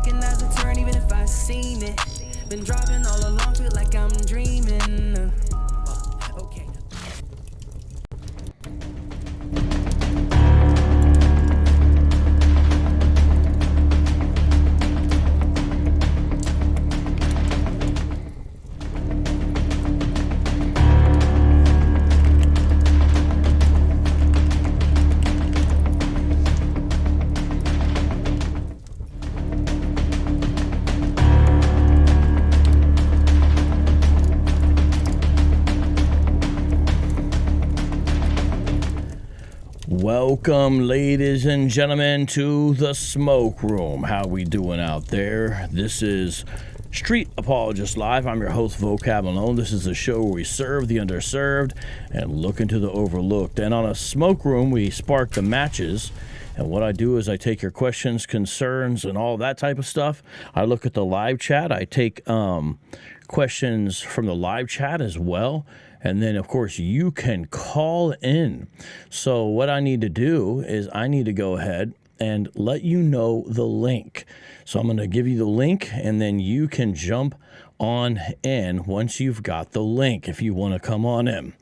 recognize the turn even if I seen it. Been driving all along, feel like I'm dreaming. Okay. Welcome, ladies and gentlemen, to the smoke room. How we doing out there? This is Street Apologist Live. I'm your host, Vocab Malone. This is the show where we serve the underserved and look into the overlooked. And on a smoke room, we spark the matches. And what I do is I take your questions, concerns, and all that type of stuff. I look at the live chat. I take questions from the live chat as well. And then, of course, you can call in. So what I need to do is I need to go ahead and let you know the link. So I'm going to give you the link, and then you can jump on in once you've got the link if you want to come on in.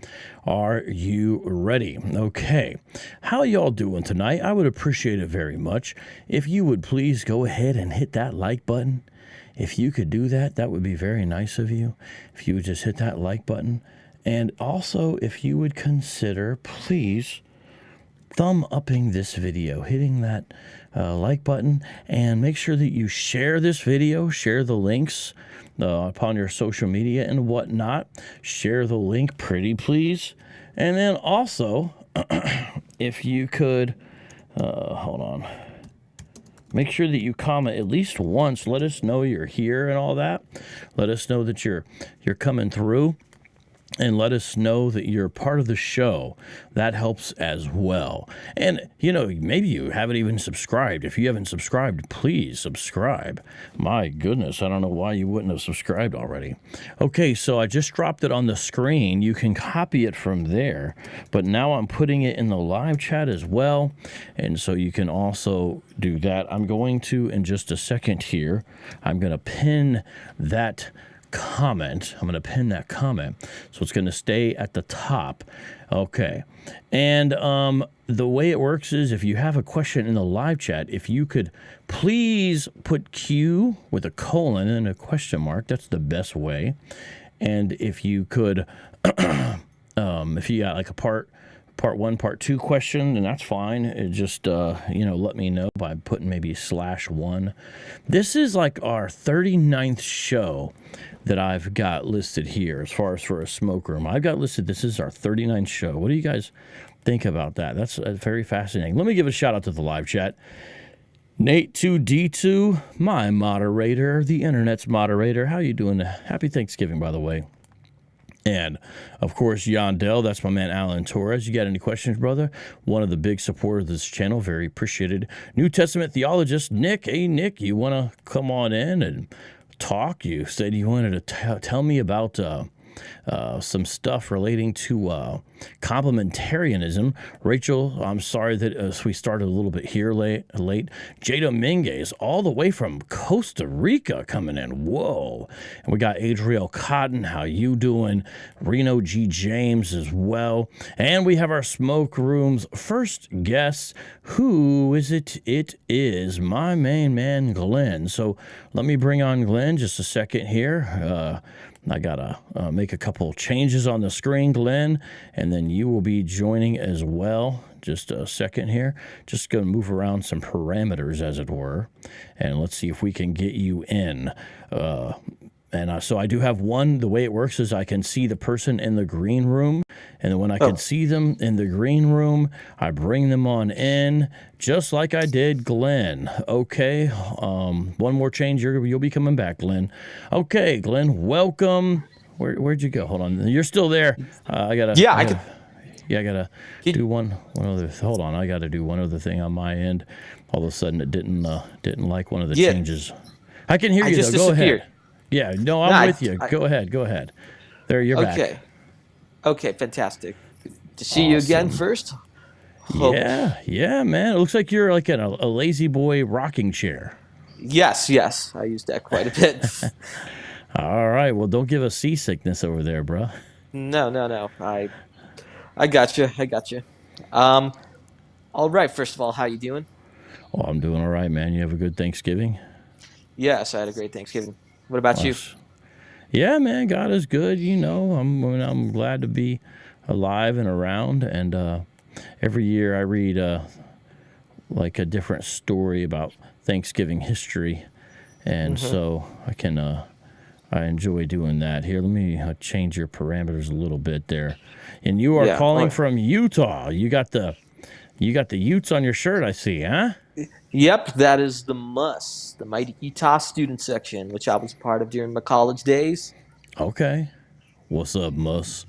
Are you ready? Okay. How y'all doing tonight? I would appreciate it very much if you would please go ahead and hit that like button. If you could do that, that would be very nice of you. If you would just hit that like button. And also, if you would consider, please, thumb-upping this video, hitting that like button, and make sure that you share this video, share the links upon your social media and whatnot. Share the link, pretty please. And then also, if you could, hold on, make sure that you comment at least once. Let us know you're here and all that. Let us know that you're coming through. And let us know that you're part of the show. That helps as well. And, you know, maybe you haven't even subscribed. If you haven't subscribed, please subscribe. My goodness, I don't know why you wouldn't have subscribed already. Okay, so I just dropped it on the screen. You can copy it from there. But now I'm putting it in the live chat as well. And so you can also do that. I'm going to, in just a second here, I'm going to pin that comment. I'm going to pin that comment. So it's going to stay at the top. Okay. And the way it works is if you have a question in the live chat, if you could please put Q with a colon and a question mark, that's the best way. And if you could, if you got like a part one, part two question, and that's fine. It just, let me know by putting maybe /1. This is like our 39th show that I've got listed here as far as for a smoke room. I've got listed, this is our 39th show. What do you guys think about that? That's very fascinating. Let me give a shout out to the live chat. Nate2D2, my moderator, the internet's moderator. How you doing? Happy Thanksgiving, by the way. And, of course, Yondell, that's my man Alan Torres. You got any questions, brother? One of the big supporters of this channel, very appreciated. New Testament theologist, Nick. Hey, Nick, you want to come on in and talk? You said you wanted to tell me about some stuff relating to complementarianism. Rachel, I'm sorry that we started a little bit here late. Jada Minguez, all the way from Costa Rica, coming in. Whoa. And we got Adriel Cotton. How you doing? Reno G. James as well. And we have our smoke room's first guest. Who is it? It is my main man, Glenn. So let me bring on Glenn just a second here. I got to make a couple changes on the screen, Glenn, and then you will be joining as well. Just a second here. Just going to move around some parameters, as it were, and let's see if we can get you in. So I do have one. The way it works is I can see the person in the green room, and when I can see them in the green room, I bring them on in, just like I did Glenn. Okay, one more change. You'll be coming back, Glenn. Okay, Glenn, welcome. Where'd you go? Hold on, you're still there. I gotta do one other. Hold on, I gotta do one other thing on my end. All of a sudden, it didn't like one of the changes. I can hear you though. Go ahead. Yeah, no, I'm with you. Go ahead. There, you're back. Okay, fantastic. To see you again first. Yeah, man. It looks like you're like in a lazy boy rocking chair. Yes, I use that quite a bit. All right. Well, don't give us seasickness over there, bro. No. I got you. Um, all right. First of all, how you doing? Oh, I'm doing all right, man. You have a good Thanksgiving? Yes, I had a great Thanksgiving. What about you? Us. Yeah, man. God is good. I'm glad to be alive and around. And every year I read like a different story about Thanksgiving history, and so I enjoy doing that. Here, let me change your parameters a little bit there. And you are Yeah. calling from Utah. You got the Utes on your shirt, I see, huh? Yep, that is the must, the mighty Utah student section, which I was part of during my college days. Okay. What's up, Mus?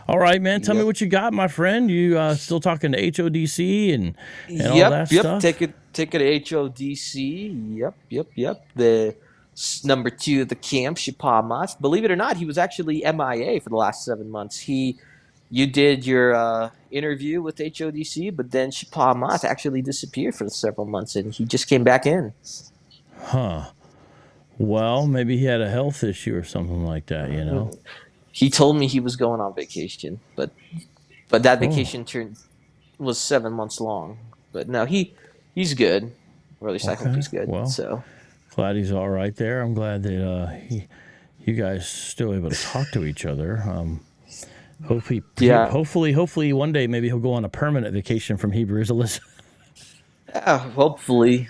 All right, man. Tell me Yep. what you got, my friend. You still talking to HODC and all that Yep. stuff? Take it to HODC. Yep. The number 2 of the camp, Shapamas. Believe it or not, he was actually MIA for the last 7 months. You did your interview with HODC, but then Shapamas actually disappeared for several months, and he just came back in. Huh. Well, maybe he had a health issue or something like that, you know? He told me he was going on vacation, but that Oh, vacation was 7 months long. But no, he's good, or at least I think okay. he's good. Well, So glad he's all right there. I'm glad that you guys still able to talk to each other. yeah, Hopefully one day maybe he'll go on a permanent vacation from Hebrew Israelism. hopefully.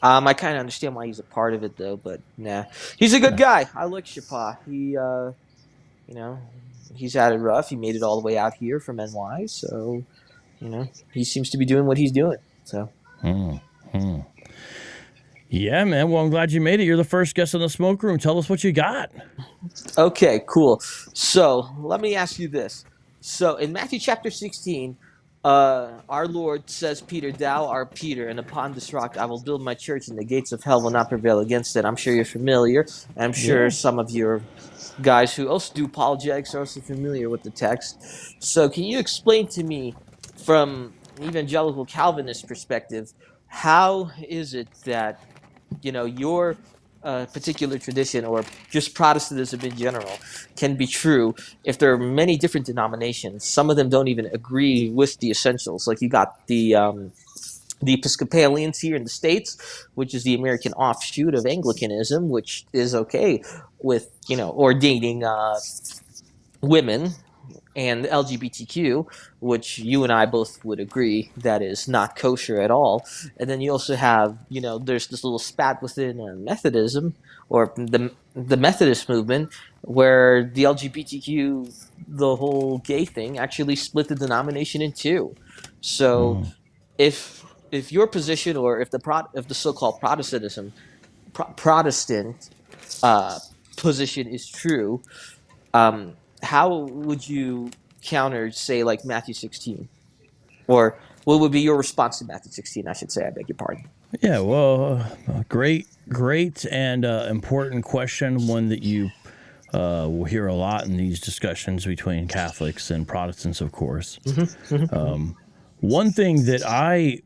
I kind of understand why he's a part of it though, but nah, he's a good guy. I like Shapa. You know, he's had it rough. He made it all the way out here from NY, so he seems to be doing what he's doing. So. Yeah, man. Well, I'm glad you made it. You're the first guest in the smoke room. Tell us what you got. Okay, cool. So let me ask you this. So in Matthew chapter 16, our Lord says, Peter, thou art Peter, and upon this rock I will build my church, and the gates of hell will not prevail against it. I'm sure you're familiar. I'm sure Yeah. some of your guys who also do apologetics are also familiar with the text. So can you explain to me, from an evangelical Calvinist perspective, how is it that your particular tradition, or just Protestantism in general, can be true if there are many different denominations? Some of them don't even agree with the essentials. Like you got the Episcopalians here in the States, which is the American offshoot of Anglicanism, which is okay with ordaining women, and the LGBTQ, which you and I both would agree that is not kosher at all. And then you also have, there's this little spat within Methodism, or the Methodist movement, where the LGBTQ, the whole gay thing, actually split the denomination in two. So if your position, or if the so-called Protestant position is true, how would you counter, say, like Matthew 16? Or what would be your response to Matthew 16, I should say? I beg your pardon. Yeah, well, great and important question, one that you will hear a lot in these discussions between Catholics and Protestants, of course. One thing that I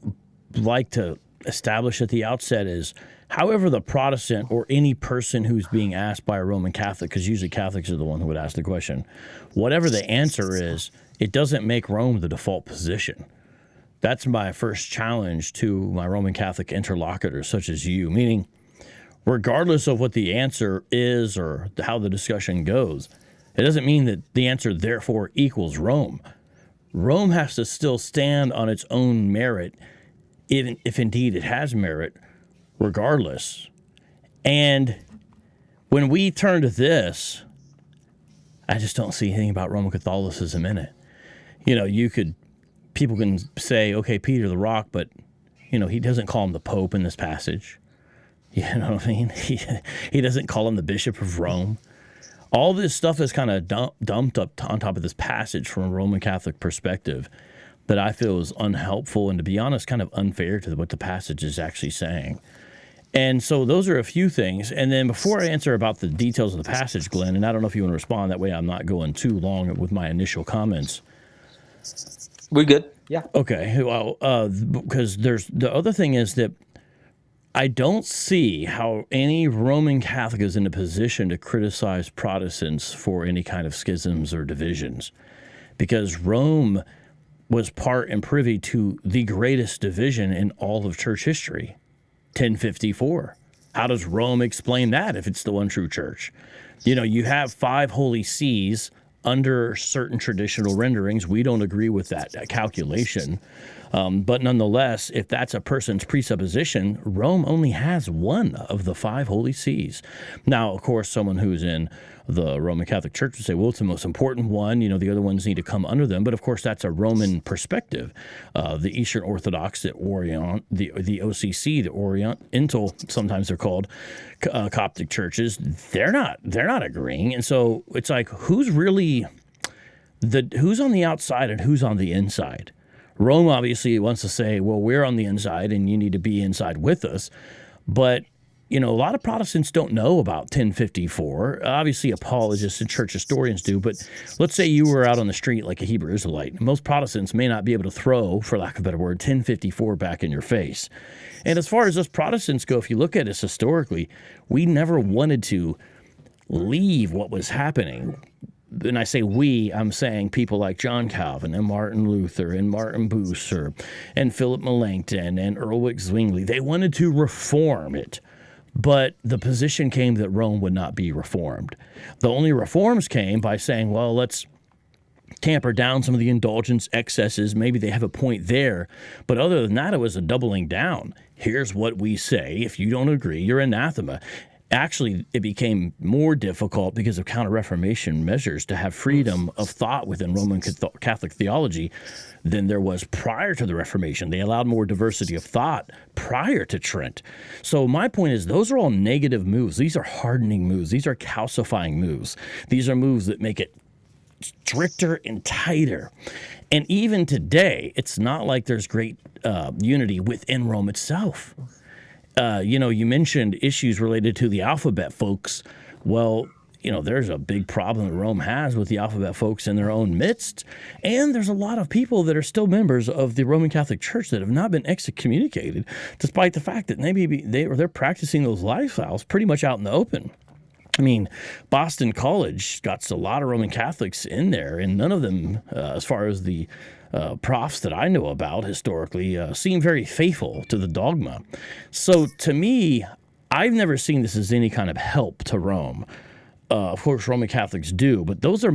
like to establish at the outset is, however the Protestant or any person who's being asked by a Roman Catholic, because usually Catholics are the one who would ask the question, whatever the answer is, it doesn't make Rome the default position. That's my first challenge to my Roman Catholic interlocutors, such as you, meaning regardless of what the answer is or how the discussion goes, it doesn't mean that the answer therefore equals Rome. Rome has to still stand on its own merit, even if indeed it has merit, regardless. And when we turn to this, I just don't see anything about Roman Catholicism in it. People can say, okay, Peter the Rock, but he doesn't call him the Pope in this passage. You know what I mean? He doesn't call him the Bishop of Rome. All this stuff is kind of dumped up on top of this passage from a Roman Catholic perspective that I feel is unhelpful and, to be honest, kind of unfair to what the passage is actually saying. And so those are a few things. And then before I answer about the details of the passage, Glenn, and I don't know if you want to respond, that way I'm not going too long with my initial comments. We're good. Yeah. Okay. Well, because there's the other thing is that I don't see how any Roman Catholic is in a position to criticize Protestants for any kind of schisms or divisions, because Rome was part and privy to the greatest division in all of church history, 1054. How does Rome explain that if it's the one true church? You know, you have 5 holy sees under certain traditional renderings. We don't agree with that calculation. But nonetheless, if that's a person's presupposition, Rome only has one of the 5 holy sees. Now, of course, someone who's in the Roman Catholic Church would say, well, it's the most important one. You know, the other ones need to come under them. But of course, that's a Roman perspective. The Eastern Orthodox, the Orient, the OCC, the Oriental, sometimes they're called, Coptic churches, they're not agreeing. And so it's like, who's on the outside and who's on the inside? Rome obviously wants to say, well, we're on the inside and you need to be inside with us. But, you know, a lot of Protestants don't know about 1054. Obviously, apologists and church historians do. But let's say you were out on the street like a Hebrew Israelite. Most Protestants may not be able to throw, for lack of a better word, 1054 back in your face. And as far as us Protestants go, if you look at us historically, we never wanted to leave what was happening. And I say we, I'm saying people like John Calvin and Martin Luther and Martin Bucer and Philip Melanchthon and Ulrich Zwingli. They wanted to reform it, but the position came that Rome would not be reformed. The only reforms came by saying, well, let's tamper down some of the indulgence excesses. Maybe they have a point there. But other than that, it was a doubling down. Here's what we say. If you don't agree, you're anathema. Actually, it became more difficult because of Counter-Reformation measures to have freedom of thought within Roman Catholic theology than there was prior to the Reformation. They allowed more diversity of thought prior to Trent. So my point is, those are all negative moves. These are hardening moves. These are calcifying moves. These are moves that make it stricter and tighter. And even today, it's not like there's great unity within Rome itself. You know, you mentioned issues related to the alphabet folks. Well, you know, there's a big problem that Rome has with the alphabet folks in their own midst. And there's a lot of people that are still members of the Roman Catholic Church that have not been excommunicated, despite the fact that maybe they're practicing those lifestyles pretty much out in the open. I mean, Boston College got a lot of Roman Catholics in there, and none of them, as far as the profs that I know about historically, seem very faithful to the dogma. So to me, I've never seen this as any kind of help to Rome. Of course, Roman Catholics do, but those are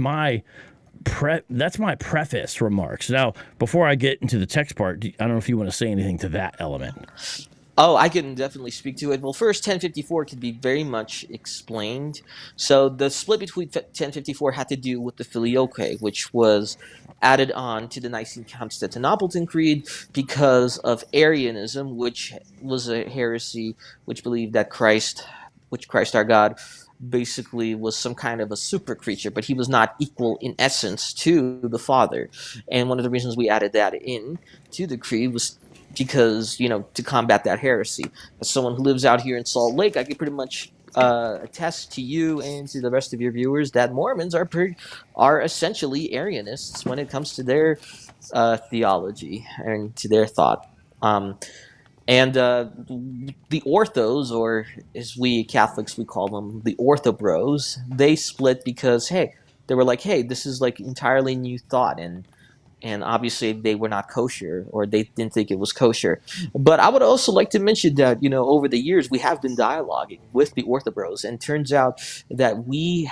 that's my preface remarks. Now, before I get into the text part, I don't know if you want to say anything to that element. Oh, I can definitely speak to it. Well, first, 1054 can be very much explained. So the split between 1054 had to do with the Filioque, which was added on to the Nicene-Constantinopolitan Creed because of Arianism, which was a heresy which believed that Christ our God, basically was some kind of a super creature, but he was not equal in essence to the Father. And one of the reasons we added that in to the creed was because, you know, to combat that heresy. As someone who lives out here in Salt Lake, I can pretty much attest to you and to the rest of your viewers that Mormons are essentially Arianists when it comes to their theology and to their thought. And the orthos, or as we Catholics we call them, the orthobros, they split because, hey, they were like, hey, this is like entirely new thought, and obviously they were not kosher, or they didn't think it was kosher. But I would also like to mention that, you know, over the years we have been dialoguing with the orthobros, and turns out that we've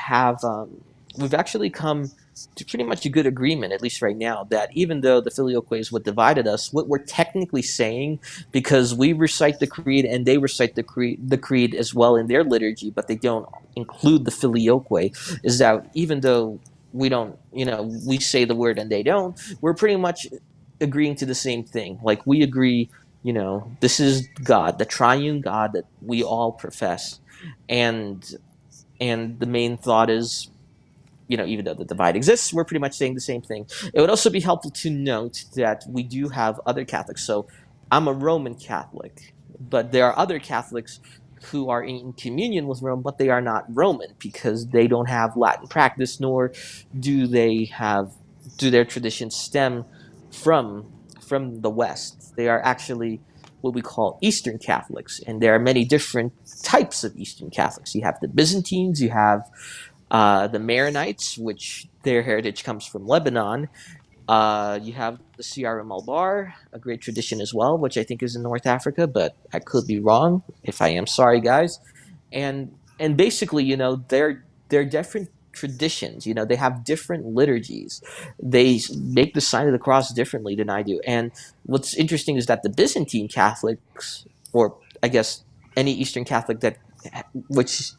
actually come to pretty much a good agreement, at least right now, that even though the Filioque is what divided us, what we're technically saying, because we recite the creed and they recite the creed as well in their liturgy, but they don't include the Filioque, is that even though we don't, you know, we say the word and they don't, we're pretty much agreeing to the same thing. Like, we agree, you know, this is God, the triune God that we all profess. And the main thought is, you know, even though the divide exists, we're pretty much saying the same thing. It would also be helpful to note that we do have other Catholics. So I'm a Roman Catholic, but there are other Catholics who are in communion with Rome, but they are not Roman because they don't have Latin practice, nor do their traditions stem from the West. They are actually what we call Eastern Catholics. And there are many different types of Eastern Catholics. You have the Byzantines, you have the Maronites, which their heritage comes from Lebanon. You have the CRM Al-Bar, a great tradition as well, which I think is in North Africa, but I could be wrong. If I am, sorry, guys. And basically, they're different traditions. They have different liturgies. They make the sign of the cross differently than I do. And what's interesting is that the Byzantine Catholics, or I guess any Eastern Catholic which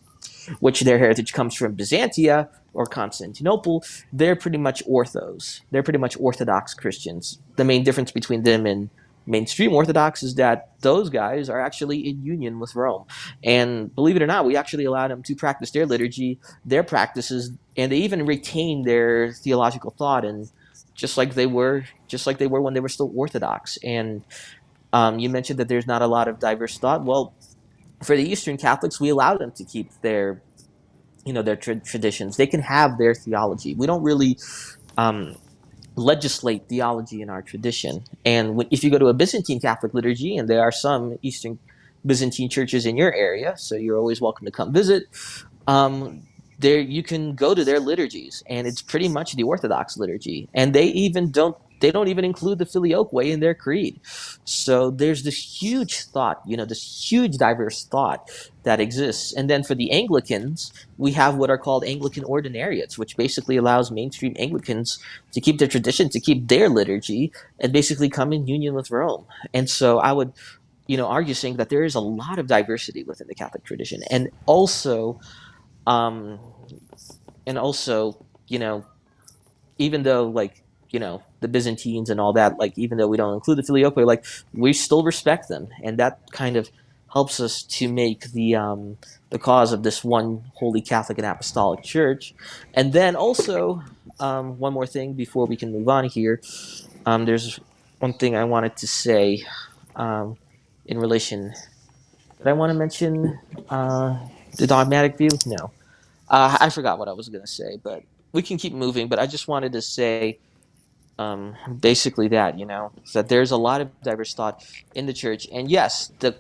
their heritage comes from Byzantia or Constantinople, they're pretty much orthos. They're pretty much Orthodox Christians. The main difference between them and mainstream Orthodox is that those guys are actually in union with Rome. And believe it or not, we actually allow them to practice their liturgy, their practices, and they even retain their theological thought, and just like they were when they were still Orthodox. And you mentioned that there's not a lot of diverse thought. Well, for the Eastern Catholics, we allow them to keep their traditions. They can have their theology. We don't really legislate theology in our tradition. And if you go to a Byzantine Catholic liturgy, and there are some Eastern Byzantine churches in your area, so you're always welcome to come visit, there you can go to their liturgies, and it's pretty much the Orthodox liturgy. And they don't even include the Filioque way in their creed. So there's this huge thought, this huge diverse thought that exists. And then for the Anglicans, we have what are called Anglican ordinariates, which basically allows mainstream Anglicans to keep their tradition, to keep their liturgy, and basically come in union with Rome. And so I would, argue saying that there is a lot of diversity within the Catholic tradition. And also, even though the Byzantines and all that, even though we don't include the Filioque, we still respect them, and that kind of helps us to make the cause of this one holy Catholic and Apostolic Church. And then also, one more thing before we can move on here, there's one thing I wanted to say in relation. Did I want to mention the dogmatic view? No. I forgot what I was going to say, but we can keep moving. But I just wanted to say basically that, that there's a lot of diverse thought in the church. And yes, the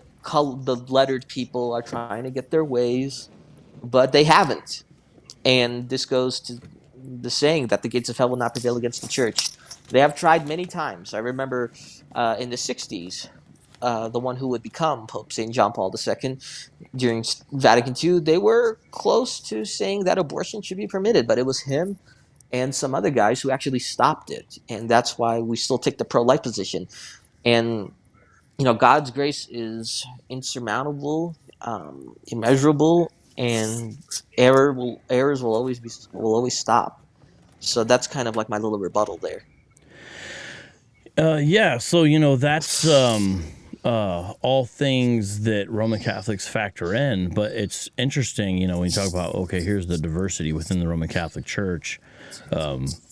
lettered people are trying to get their ways, but they haven't. And this goes to the saying that the gates of hell will not prevail against the church. They have tried many times. I remember in the 60s, the one who would become Pope St. John Paul II, during Vatican II, they were close to saying that abortion should be permitted, but it was him and some other guys who actually stopped it. And that's why we still take the pro-life position. And, God's grace is insurmountable, immeasurable, and errors will always stop. So that's kind of like my little rebuttal there. Yeah, so, that's all things that Roman Catholics factor in, but it's interesting, when you talk about, okay, here's the diversity within the Roman Catholic Church.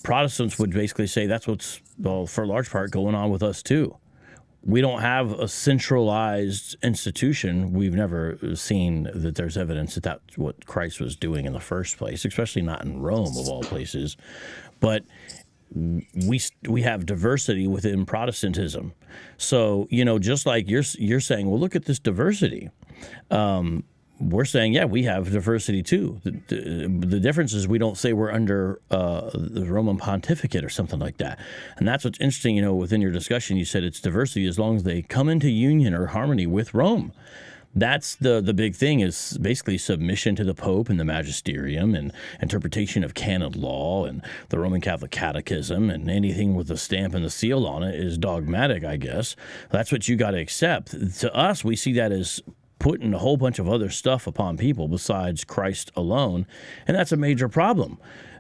Protestants would basically say that's what's, for a large part, going on with us too. We don't have a centralized institution. We've never seen that there's evidence that that's what Christ was doing in the first place, especially not in Rome, of all places. But we have diversity within Protestantism. So, just like you're saying, well, look at this diversity. We're saying, yeah, we have diversity too. The difference is we don't say we're under the Roman pontificate or something like that. And that's what's interesting, within your discussion, you said it's diversity as long as they come into union or harmony with Rome. That's the big thing, is basically submission to the Pope and the magisterium and interpretation of canon law and the Roman Catholic Catechism, and anything with the stamp and the seal on it is dogmatic, I guess. That's what you got to accept. To us, we see that as putting a whole bunch of other stuff upon people besides Christ alone, and that's a major problem.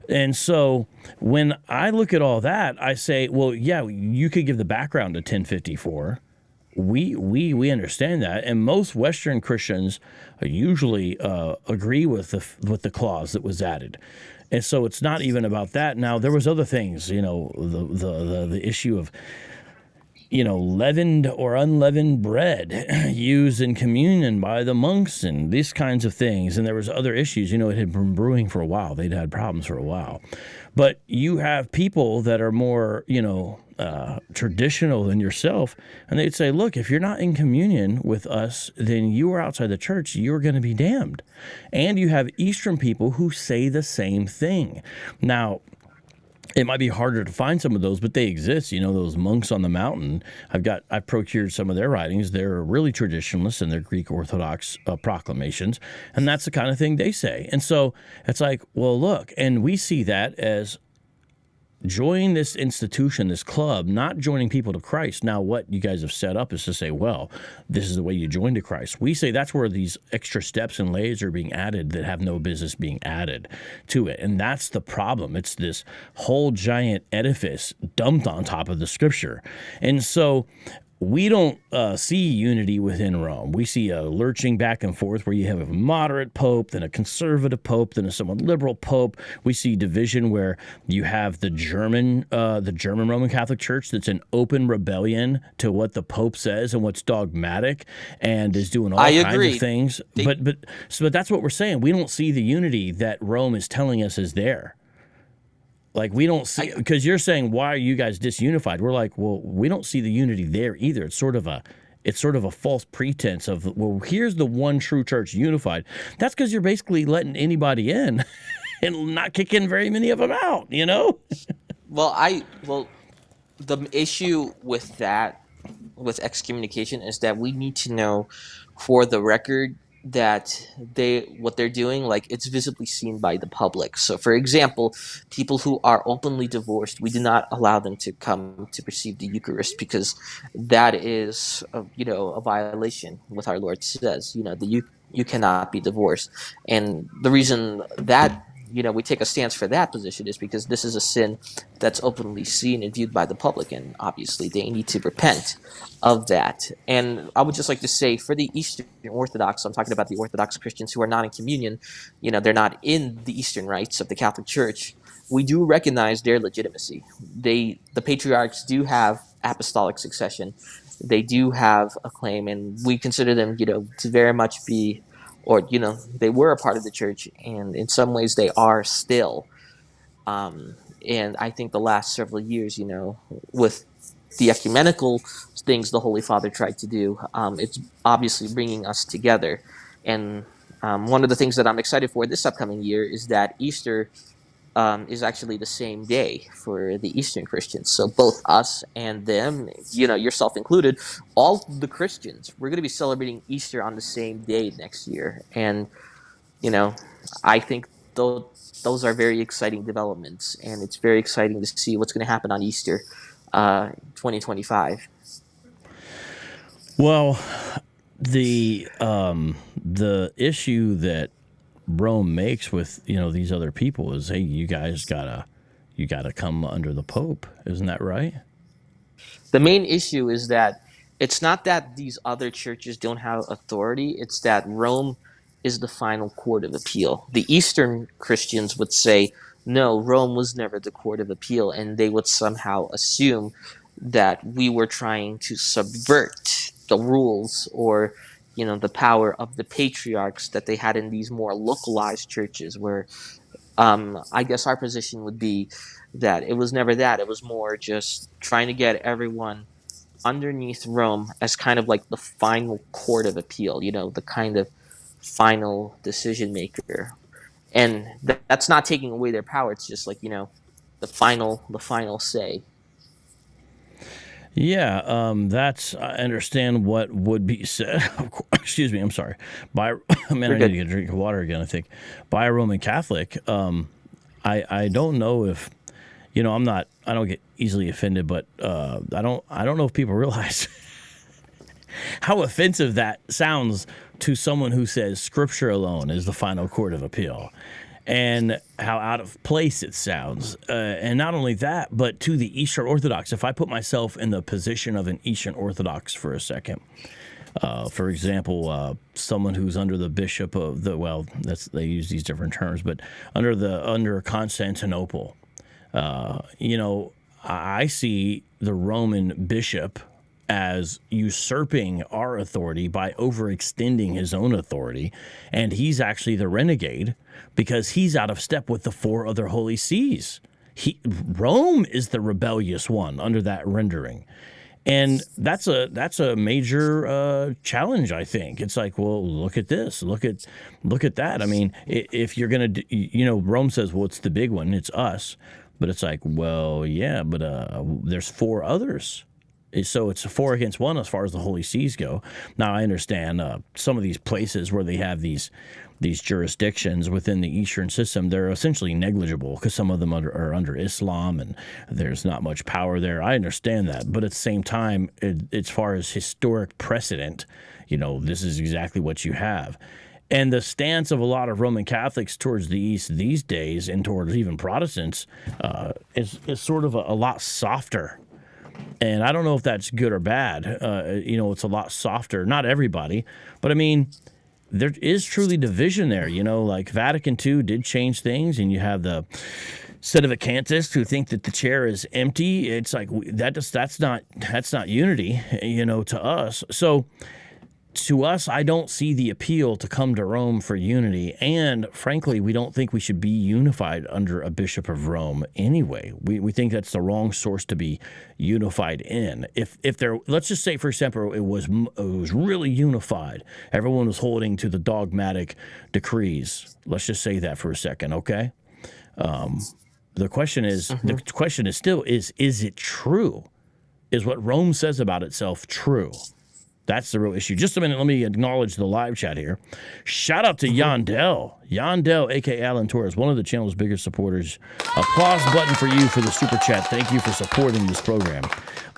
And so when I look at all that, I say, well, yeah, you could give the background to 1054. We understand that, and most Western Christians usually agree with the clause that was added. And so it's not even about that. Now, there was other things, the issue of leavened or unleavened bread used in communion by the monks and these kinds of things. And there was other issues. It had been brewing for a while. They'd had problems for a while. But you have people that are more, traditional than yourself, and they'd say, look, if you're not in communion with us, then you are outside the church, you're going to be damned. And you have Eastern people who say the same thing. Now, it might be harder to find some of those, but they exist. Those monks on the mountain. I've procured some of their writings. They're really traditionalists in their Greek Orthodox proclamations, and that's the kind of thing they say. And so it's like, well, look, and we see that as join this institution, this club, not joining people to Christ. Now, what you guys have set up is to say, well, this is the way you join to Christ. We say that's where these extra steps and layers are being added that have no business being added to it. And that's the problem. It's this whole giant edifice dumped on top of the Scripture. And so we don't see unity within Rome. We see a lurching back and forth where you have a moderate pope, then a conservative pope, then a somewhat liberal pope. We see division where you have the German Roman Catholic Church that's in open rebellion to what the pope says and what's dogmatic and is doing all kinds of things. But that's what we're saying. We don't see the unity that Rome is telling us is there. Like, we don't see, because you're saying, why are you guys disunified? We're like, well, we don't see the unity there either. It's sort of a false pretense of, well, here's the one true church unified. That's because you're basically letting anybody in and not kicking very many of them out, Well, the issue with that, with excommunication, is that we need to know for the record that what they're doing, like, it's visibly seen by the public. So, for example, people who are openly divorced, we do not allow them to come to receive the Eucharist, because that is a violation. What our Lord says, you cannot be divorced. And the reason that we take a stance for that position is because this is a sin that's openly seen and viewed by the public, and obviously they need to repent of that. And I would just like to say, for the Eastern Orthodox, I'm talking about the Orthodox Christians who are not in communion, they're not in the Eastern rites of the Catholic Church, we do recognize their legitimacy. The patriarchs do have apostolic succession. They do have a claim, and we consider them, to very much be, or, they were a part of the church, and in some ways they are still. And I think the last several years, with the ecumenical things the Holy Father tried to do, it's obviously bringing us together. And one of the things that I'm excited for this upcoming year is that Easter is actually the same day for the Eastern Christians. So both us and them, yourself included, all the Christians, we're going to be celebrating Easter on the same day next year. And, I think those are very exciting developments, and it's very exciting to see what's going to happen on Easter 2025. Well, the issue that Rome makes with these other people is, hey, you guys gotta come under the Pope, isn't that right? The main issue is that it's not that these other churches don't have authority, it's that Rome is the final court of appeal. The Eastern Christians would say, no, Rome was never the court of appeal, and they would somehow assume that we were trying to subvert the rules or the power of the patriarchs that they had in these more localized churches, where I guess our position would be that it was never that. It was more just trying to get everyone underneath Rome as kind of like the final court of appeal, the kind of final decision maker. And that's not taking away their power. It's just like, the final say. Yeah, that's, I understand what would be said. Excuse me, I'm sorry. I need to get a drink of water again, I think. By a Roman Catholic, I don't know if, I don't get easily offended, but I don't know if people realize how offensive that sounds to someone who says Scripture alone is the final court of appeal, and how out of place it sounds. And not only that, but to the Eastern Orthodox, if I put myself in the position of an Eastern Orthodox for a second, for example, someone who's under the bishop of they use these different terms, but under Constantinople, I see the Roman bishop as usurping our authority by overextending his own authority. And he's actually the renegade because he's out of step with the 4 other holy sees. Rome is the rebellious one under that rendering. And that's a major challenge, I think. It's like, well, look at this, look at that. I mean, if you're gonna, Rome says, well, it's the big one, it's us, but it's like, well, yeah, but there's 4 others, so it's a 4 against 1 as far as the holy sees go. Now, I understand some of these places where they have these jurisdictions within the Eastern system, they're essentially negligible because some of them are under Islam and there's not much power there. I understand that. But at the same time, as far as historic precedent, this is exactly what you have. And the stance of a lot of Roman Catholics towards the East these days and towards even Protestants is sort of a lot softer. And I don't know if that's good or bad. It's a lot softer. Not everybody, but I mean, there is truly division there, like Vatican II did change things, and you have the sedevacantists who think that the chair is empty. It's like that's not unity, to us. So to us, I don't see the appeal to come to Rome for unity, and frankly, we don't think we should be unified under a bishop of Rome anyway. We think that's the wrong source to be unified in. If there, let's just say, for example, it was really unified, everyone was holding to the dogmatic decrees. Let's just say that for a second, okay? The question is, still is it true? Is what Rome says about itself true? That's the real issue. Just a minute, let me acknowledge the live chat here. Shout out to Yandel. Yandel, a.k.a. Alan Torres, one of the channel's biggest supporters. Applause button for you for the super chat. Thank you for supporting this program.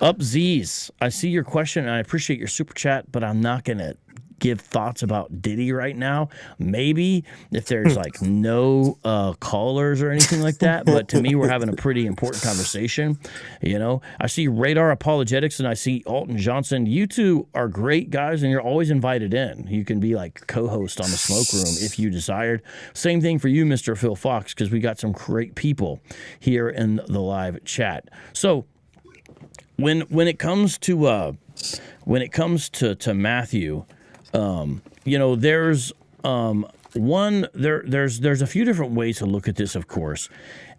Up Z's, I see your question, and I appreciate your super chat, but I'm not going to give thoughts about Diddy right now. Maybe if there's like no callers or anything like that, but to me, we're having a pretty important conversation. I see Radar Apologetics and I see Alton Johnson. You two are great guys, and you're always invited in. You can be like co-host on the Smoke Room if you desired. Same thing for you, Mr. Phil Fox, because we got some great people here in the live chat. So when it comes to Matthew, there's there's a few different ways to look at this, of course.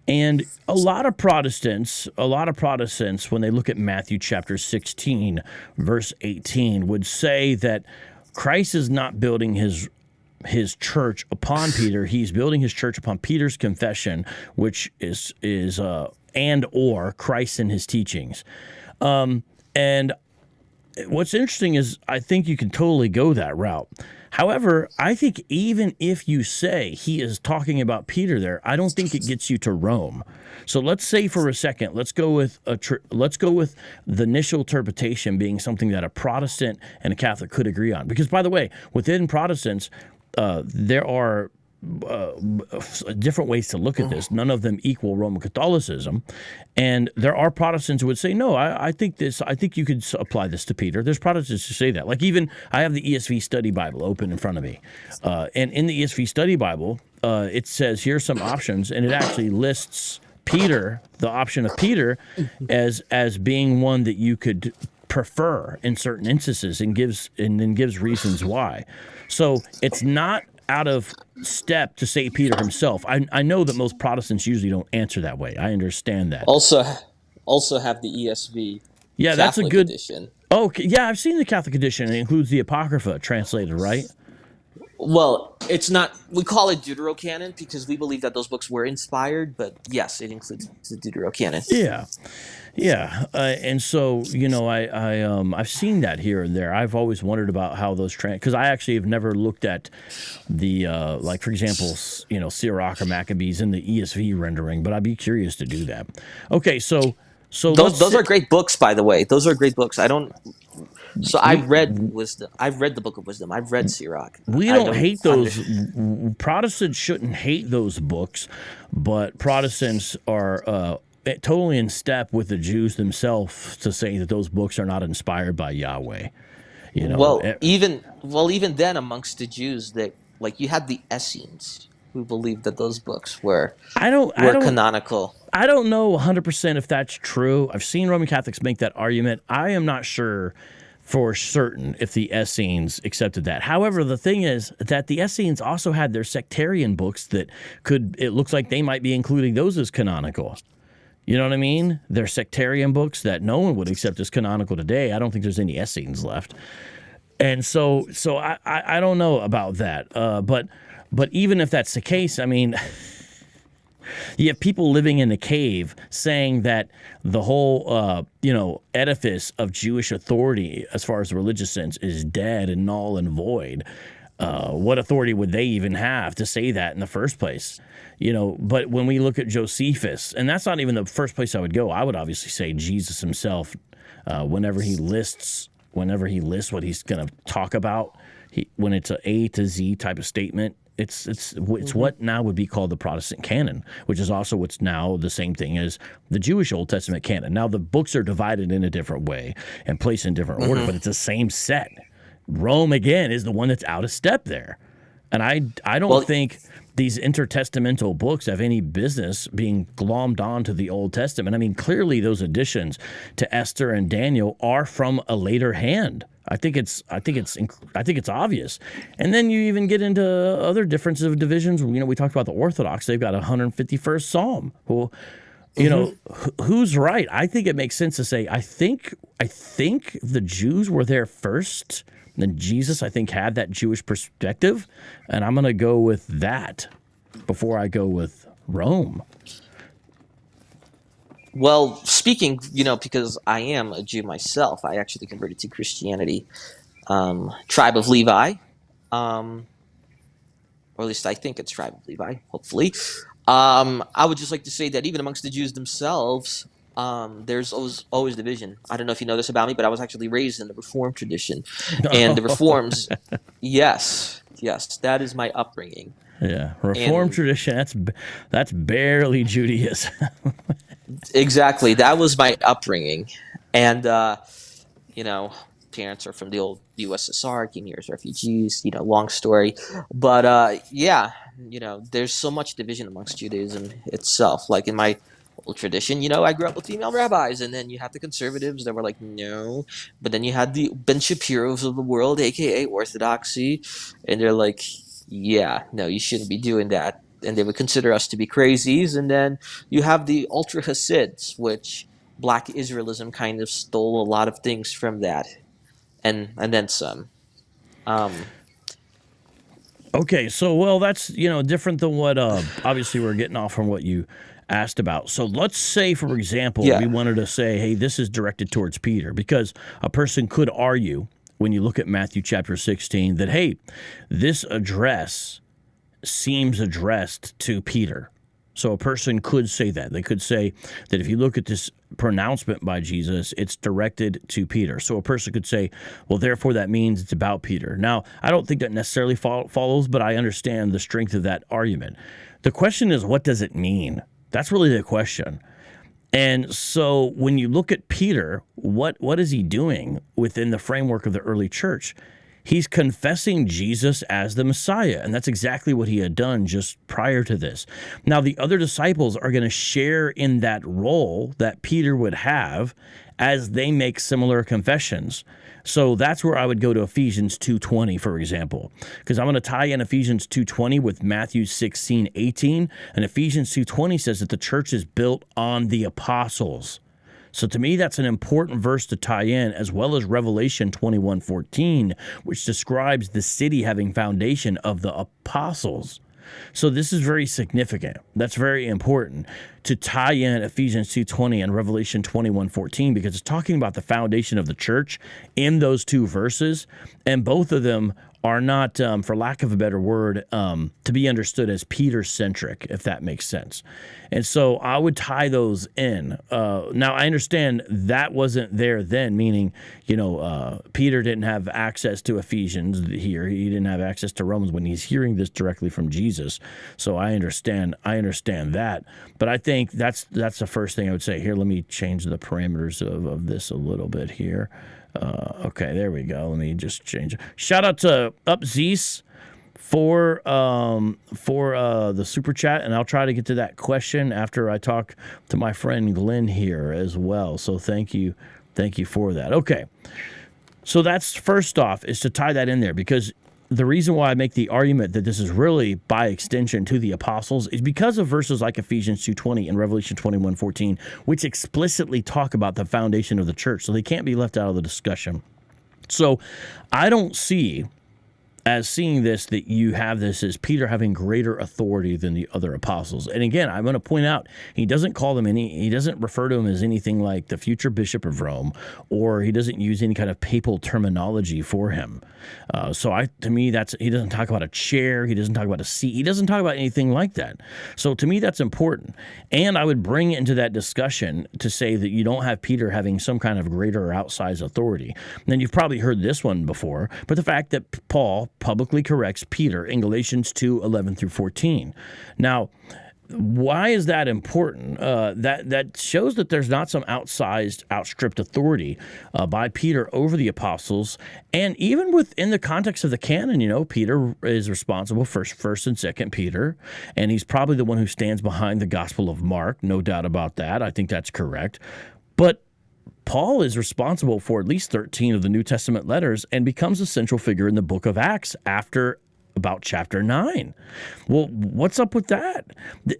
And a lot of Protestants, when they look at Matthew chapter 16, verse 18, would say that Christ is not building his church upon Peter. He's building his church upon Peter's confession, which is and or Christ and his teachings. And what's interesting is I think you can totally go that route. However, I think even if you say he is talking about Peter there, I don't think it gets you to Rome. So let's say for a second, let's go with the initial interpretation being something that a Protestant and a Catholic could agree on. Because, by the way, within Protestants, there are different ways to look at this. None of them equal Roman Catholicism. And there are Protestants who would say, no, I think you could apply this to Peter. There's Protestants who say that. Like, even I have the ESV Study Bible open in front of me. And in the ESV Study Bible, it says, here's some options, and it actually lists Peter, the option of Peter, as being one that you could prefer in certain instances, and then gives reasons why. So it's not out of step to say Peter himself. I know that most Protestants usually don't answer that way. I understand that. Also have the ESV. Yeah, Catholic that's a good edition. Oh, yeah, I've seen the Catholic edition. It includes the Apocrypha translated, right? Well, it's not. We call it Deuterocanon because we believe that those books were inspired. But yes, it includes the Deuterocanon. Yeah, and so I've seen that here and there. I've always wondered about how those because I actually have never looked at the like, for example, Sirach or Maccabees in the ESV rendering, but I'd be curious to do that. Okay, so those are great books, by the way. Those are great books. So I've read Wisdom. I've read the Book of Wisdom. I've read Sirach. We don't hate those. Protestants shouldn't hate those books, but Protestants are totally in step with the Jews themselves to say that those books are not inspired by Yahweh. Even then, amongst the Jews, that like you had the Essenes, who believed that those books were I don't canonical. I don't know 100% if that's true. I've seen Roman Catholics make that argument. I am not sure for certain if the Essenes accepted that. However, the thing is that the Essenes also had their sectarian books that it looks like they might be including those as canonical. You know what I mean? They're sectarian books that no one would accept as canonical today. I don't think there's any Essenes left. And so I don't know about that. But even if that's the case, I mean, you have people living in a cave saying that the whole, edifice of Jewish authority, as far as the religious sense, is dead and null and void. What authority would they even have to say that in the first place? But when we look at Josephus, and that's not even the first place I would go. I would obviously say Jesus himself, whenever he lists what he's going to talk about, when it's an A to Z type of statement, it's what now would be called the Protestant canon, which is also what's now the same thing as the Jewish Old Testament canon. Now the books are divided in a different way and placed in different order, but it's the same set. Rome, again, is the one that's out of step there. And I don't think these intertestamental books have any business being glommed onto the Old Testament. I mean, clearly those additions to Esther and Daniel are from a later hand. I think it's obvious. And then you even get into other differences of divisions. We talked about the Orthodox. They've got a 151st Psalm. Well, who's right? I think it makes sense to say I think the Jews were there first. Then Jesus, I think, had that Jewish perspective, and I'm going to go with that before I go with Rome. Well, speaking, because I am a Jew myself, I actually converted to Christianity. Tribe of Levi, or at least I think it's Tribe of Levi, hopefully. I would just like to say that even amongst the Jews themselves, there's always division. I don't know if you know this about me, but I was actually raised in the Reformed tradition. And the Reforms, yes, that is my upbringing. Yeah, Reformed tradition, that's barely Judaism. Exactly. That was my upbringing. And, parents are from the old USSR, came here as refugees, long story. But, there's so much division amongst Judaism itself. Like in my old tradition, I grew up with female rabbis, and then you had the conservatives that were like, no. But then you had the Ben Shapiros of the world, a.k.a. Orthodoxy, and they're like, yeah, no, you shouldn't be doing that. And they would consider us to be crazies. And then you have the Ultra Hasids, which Black Israelism kind of stole a lot of things from that, and then some. Okay, so that's different than what obviously we're getting off from what you asked about. So let's say, for example, we wanted to say, hey, this is directed towards Peter, because a person could argue when you look at Matthew chapter 16 that, hey, this address seems addressed to Peter. So a person could say that. They could say that if you look at this pronouncement by Jesus, it's directed to Peter. So a person could say, well, therefore that means it's about Peter. Now, I don't think that necessarily follows, but I understand the strength of that argument. The question is, what does it mean? That's really the question. And so when you look at Peter, what is he doing within the framework of the early church? He's confessing Jesus as the Messiah, and that's exactly what he had done just prior to this. Now, the other disciples are going to share in that role that Peter would have as they make similar confessions. So that's where I would go to Ephesians 2:20, for example, because I'm going to tie in Ephesians 2:20 with Matthew 16:18, and Ephesians 2:20 says that the church is built on the apostles. So to me, that's an important verse to tie in, as well as Revelation 21:14, which describes the city having foundation of the apostles. So this is very significant. That's very important to tie in Ephesians 2:20 and Revelation 21:14, because it's talking about the foundation of the church in those two verses, and both of them are not, for lack of a better word, to be understood as Peter-centric, if that makes sense. And so I would tie those in. Now, I understand that wasn't there then, meaning, Peter didn't have access to Ephesians here. He didn't have access to Romans when he's hearing this directly from Jesus. So I understand that. But I think that's the first thing I would say. Here, let me change the parameters of this a little bit here. Okay, there we go. Let me just change it. Shout out to Upzees for the super chat, and I'll try to get to that question after I talk to my friend Glenn here as well. So thank you for that. Okay, so that's first off is to tie that in there, because the reason why I make the argument that this is really by extension to the apostles is because of verses like Ephesians 2:20 and Revelation 21:14, which explicitly talk about the foundation of the church. So they can't be left out of the discussion. So I don't see as seeing this that you have this as Peter having greater authority than the other apostles. And again, I'm going to point out, he doesn't call them he doesn't refer to him as anything like the future bishop of Rome, or he doesn't use any kind of papal terminology for him. To me, he doesn't talk about a chair, he doesn't talk about a seat, he doesn't talk about anything like that. So to me, that's important. And I would bring into that discussion to say that you don't have Peter having some kind of greater or outsized authority. And you've probably heard this one before, but the fact that Paul publicly corrects Peter in Galatians 2:11 through 14. Now, why is that important? That shows that there's not some outstripped authority by Peter over the apostles, and even within the context of the canon, Peter is responsible for 1st and 2nd Peter, and he's probably the one who stands behind the Gospel of Mark, no doubt about that. I think that's correct. But Paul is responsible for at least 13 of the New Testament letters and becomes a central figure in the book of Acts after about chapter 9. Well, what's up with that?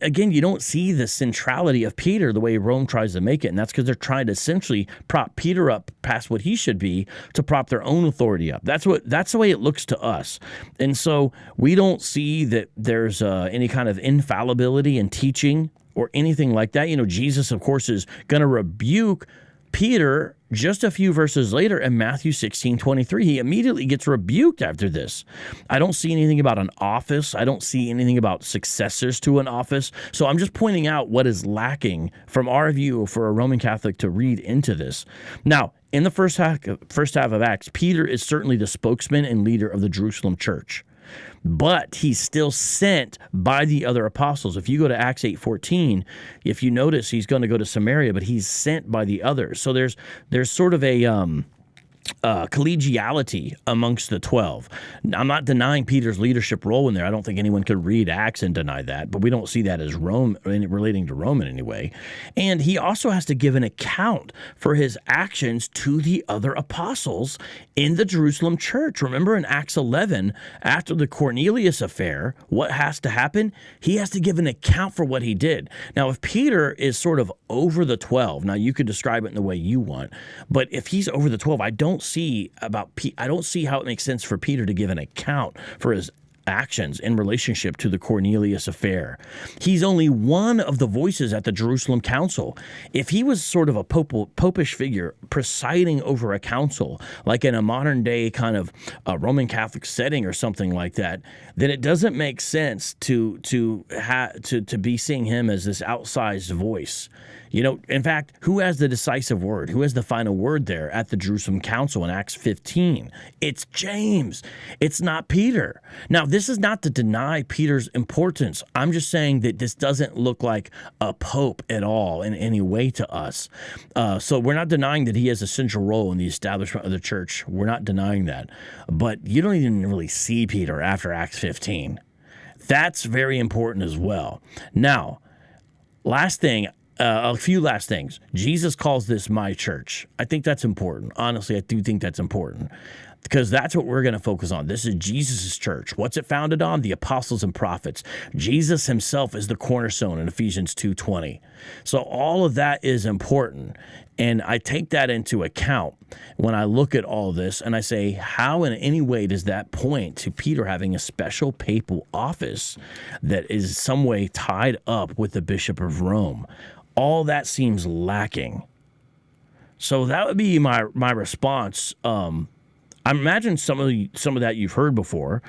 Again, you don't see the centrality of Peter the way Rome tries to make it, and that's because they're trying to essentially prop Peter up past what he should be to prop their own authority up. That's the way it looks to us. And so we don't see that there's any kind of infallibility in teaching or anything like that. Jesus, of course, is going to rebuke Peter just a few verses later in Matthew 16:23. He immediately gets rebuked after this. I don't see anything about an office. I don't see anything about successors to an office. So I'm just pointing out what is lacking from our view for a Roman Catholic to read into this. Now, in the first half of Acts, Peter is certainly the spokesman and leader of the Jerusalem church. But he's still sent by the other apostles. If you go to Acts 8:14, if you notice, he's going to go to Samaria, but he's sent by the others. So there's sort of a collegiality amongst the 12. I'm not denying Peter's leadership role in there. I don't think anyone could read Acts and deny that, but we don't see that as Rome relating to Rome in any way. And he also has to give an account for his actions to the other apostles in the Jerusalem church. Remember in Acts 11, after the Cornelius affair, what has to happen? He has to give an account for what he did. Now, if Peter is sort of over the 12, now you could describe it in the way you want, but if he's over the 12, I don't see how it makes sense for Peter to give an account for his actions in relationship to the Cornelius affair. He's only one of the voices at the Jerusalem council. If he was sort of a popish figure presiding over a council, like in a modern day kind of Roman Catholic setting or something like that, then it doesn't make sense to be seeing him as this outsized voice. In fact, who has the decisive word? Who has the final word there at the Jerusalem Council in Acts 15? It's James. It's not Peter. Now, this is not to deny Peter's importance. I'm just saying that this doesn't look like a pope at all in any way to us. So we're not denying that he has a central role in the establishment of the church. We're not denying that. But you don't even really see Peter after Acts 15. That's very important as well. Now, last thing, a few last things. Jesus calls this my church. I think that's important. Honestly, I do think that's important because that's what we're going to focus on. This is Jesus' church. What's it founded on? The apostles and prophets. Jesus himself is the cornerstone in Ephesians 2:20. So all of that is important. And I take that into account when I look at all this and I say, how in any way does that point to Peter having a special papal office that is some way tied up with the Bishop of Rome? All that seems lacking. So that would be my response. I imagine some of that you've heard before.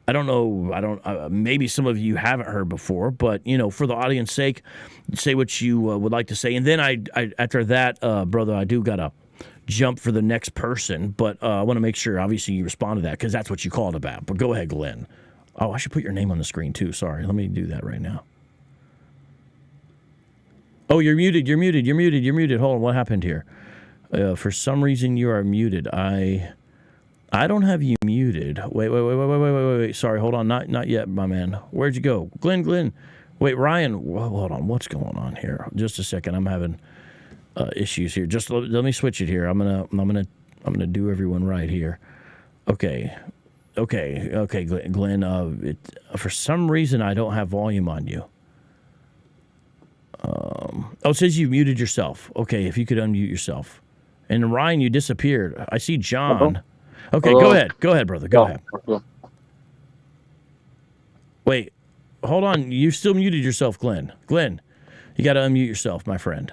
I don't know. Maybe some of you haven't heard before, but for the audience's sake, say what you would like to say. And then I after that, brother, I do gotta jump for the next person, but I want to make sure obviously you respond to that because that's what you called about. But go ahead, Glenn. Oh, I should put your name on the screen too. Sorry, let me do that right now. Oh, you're muted. Hold on, what happened here? For some reason, you are muted. I don't have you muted. Wait. Sorry, hold on. Not yet, my man. Where'd you go? Glenn. Wait, Ryan. Hold on. What's going on here? Just a second. I'm having issues here. Just let me switch it here. I'm gonna do everyone right here. Okay, Glenn. For some reason, I don't have volume on you. It says you muted yourself. Okay, if you could unmute yourself. And Ryan, you disappeared. I see John. Okay, Hello. Go ahead, brother. Go ahead. Okay. Wait, hold on. You still muted yourself, Glenn. Glenn, you got to unmute yourself, my friend.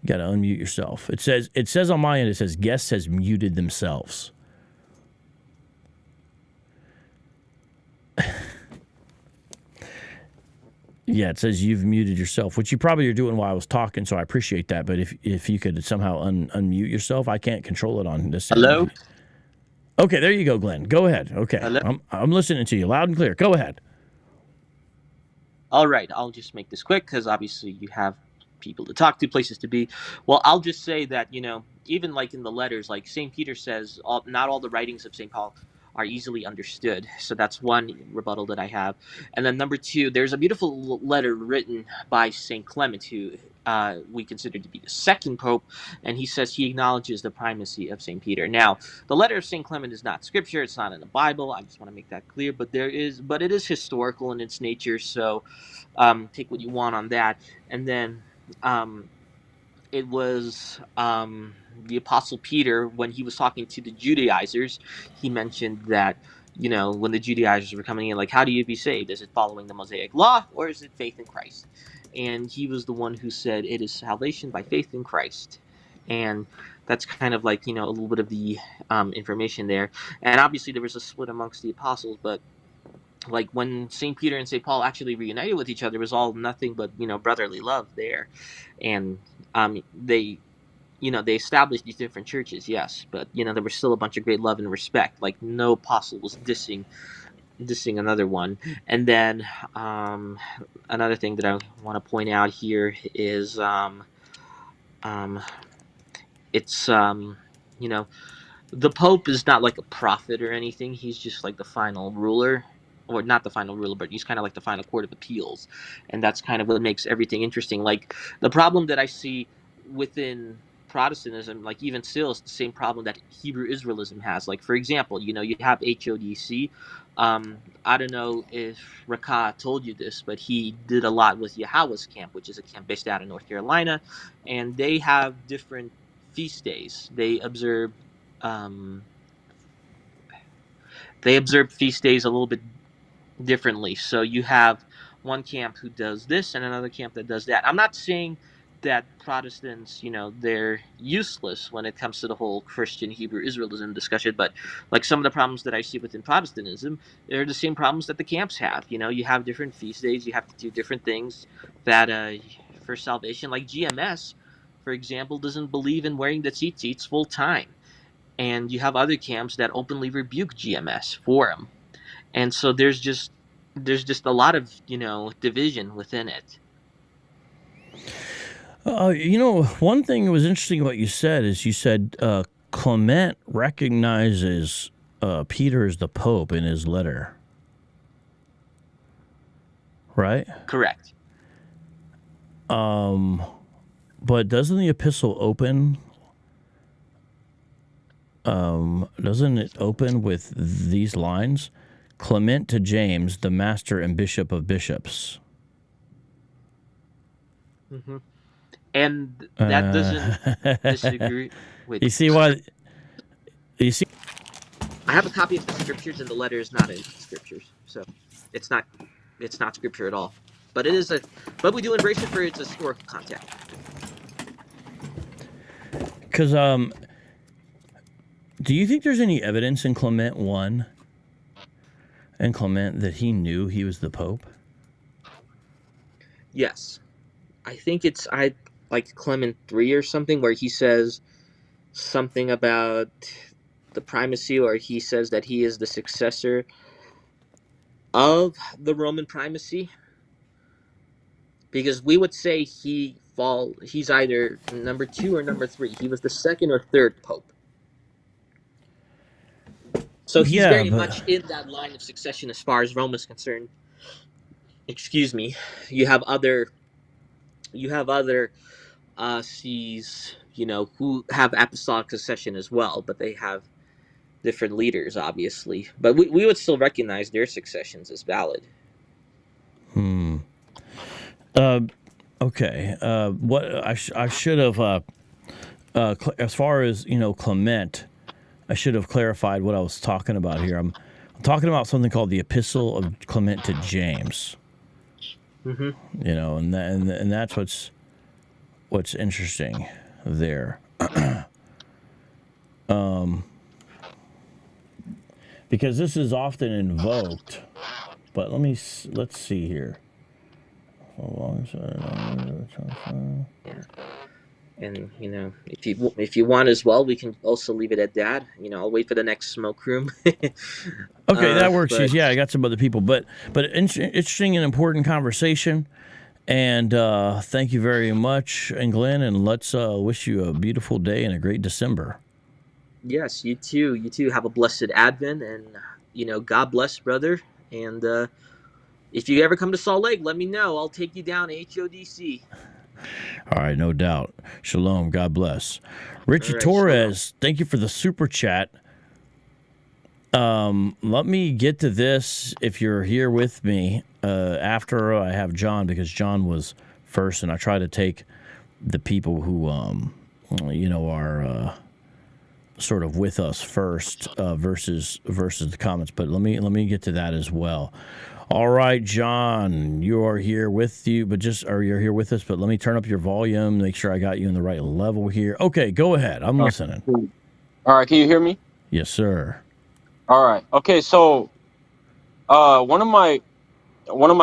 You got to unmute yourself. It says on my end, it says guests has muted themselves. Yeah, it says you've muted yourself, which you probably are doing while I was talking, so I appreciate that. But if you could somehow unmute yourself, I can't control it on this. Hello? Okay, there you go, Glenn. Go ahead. Okay, Hello? I'm listening to you loud and clear. Go ahead. All right, I'll just make this quick because obviously you have people to talk to, places to be. Well, I'll just say that, even like in the letters, like St. Peter says, not all the writings of St. Paul are easily understood. So that's one rebuttal that I have. And then number two, there's a beautiful letter written by St. Clement, who we consider to be the second pope, and he says he acknowledges the primacy of St. Peter. Now, the letter of St. Clement is not scripture, it's not in the Bible. I just want to make that clear, but it is historical in its nature, so take what you want on that. And then it was the Apostle Peter, when he was talking to the Judaizers, he mentioned that, when the Judaizers were coming in, like, how do you be saved? Is it following the Mosaic law, or is it faith in Christ? And he was the one who said it is salvation by faith in Christ. And that's kind of like, a little bit of the information there. And obviously there was a split amongst the apostles, but like when St. Peter and St. Paul actually reunited with each other, it was all nothing but, brotherly love there. And they established these different churches, yes, but there was still a bunch of great love and respect. Like no apostle was dissing another one. And then another thing that I want to point out here is it's the Pope is not like a prophet or anything. He's just like the final ruler, or not the final ruler, but he's kind of like the final court of appeals. And that's kind of what makes everything interesting. Like the problem that I see within Protestantism, like even still, is the same problem that Hebrew Israelism has. Like, for example, you have HODC. I don't know if Raka told you this, but he did a lot with Yahweh's camp, which is a camp based out of North Carolina. And they have different feast days. They observe feast days a little bit differently. So you have one camp who does this and another camp that does that. I'm not saying that Protestants, they're useless when it comes to the whole Christian Hebrew Israelism discussion, but like some of the problems that I see within Protestantism, they're the same problems that the camps have. You have different feast days, you have to do different things that for salvation, like GMS, for example, doesn't believe in wearing the tzitzits full time. And you have other camps that openly rebuke GMS for them. And so there's just a lot of, division within it. One thing that was interesting what you said is you said Clement recognizes Peter as the Pope in his letter. Right? Correct. But doesn't the epistle open? Doesn't it open with these lines? Clement to James, the master and bishop of bishops. Mm-hmm. And that doesn't disagree with... You see why... You see... I have a copy of the scriptures, and the letter is not in scriptures. So it's not scripture at all. But but we do embrace it for its historical content. Because, do you think there's any evidence in Clement 1 and Clement that he knew he was the Pope? Yes. I think it's like Clement 3 or something, where he says something about the primacy, or he says that he is the successor of the Roman primacy. Because we would say he's either number 2 or number 3. He was the second or third pope. So he's Yeah, very but much in that line of succession as far as Rome is concerned. Excuse me. You have other sees, who have apostolic succession as well, but they have different leaders, obviously. But we would still recognize their successions as valid. okay. What I should have, as far as Clement, I should have clarified what I was talking about here. I'm talking about something called the Epistle of Clement to James. Mm-hmm. And that's what's interesting there. Because this is often invoked, but let's see here. Yeah. And if you want as well, we can also leave it at that. I'll wait for the next smoke room. Okay, that works. But, Yeah, I got some other people, but interesting and important conversation. And thank you very much, and Glenn. And let's wish you a beautiful day and a great December. Yes, you too. You too. Have a blessed Advent, and God bless, brother. And if you ever come to Salt Lake, let me know. I'll take you down to HODC. All right, no doubt. Shalom. God bless. Richie All right, Torres, shalom. thank you for the super chat. Let me get to this if you're here with me after I have John, because John was first, and I try to take the people who are sort of with us first versus the comments. But let me get to that as well. All right, John, you are here with you, you're here with us, but let me turn up your volume, make sure I got you in the right level here. Okay, go ahead. I'm listening. All right, can you hear me? Yes, sir. All right. Okay, so one of my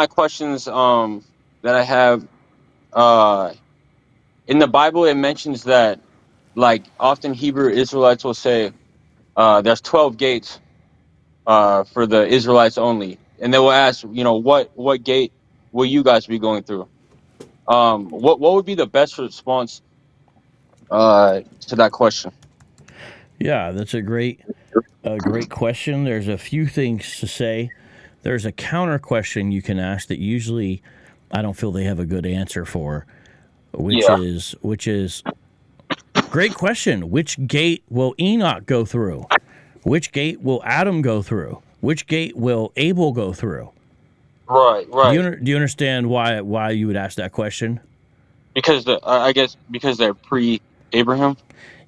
questions that I have in the Bible, it mentions that, like, often Hebrew Israelites will say there's 12 gates for the Israelites only, and they will ask, what gate will you guys be going through? What would be the best response to that question? Yeah, that's a great question. There's a few things to say. There's a counter question you can ask that usually I don't feel they have a good answer for, which is great question. Which gate will Enoch go through? Which gate will Adam go through? Which gate will Abel go through? Right. Do you understand why you would ask that question? Because I guess because they're pre-Abraham.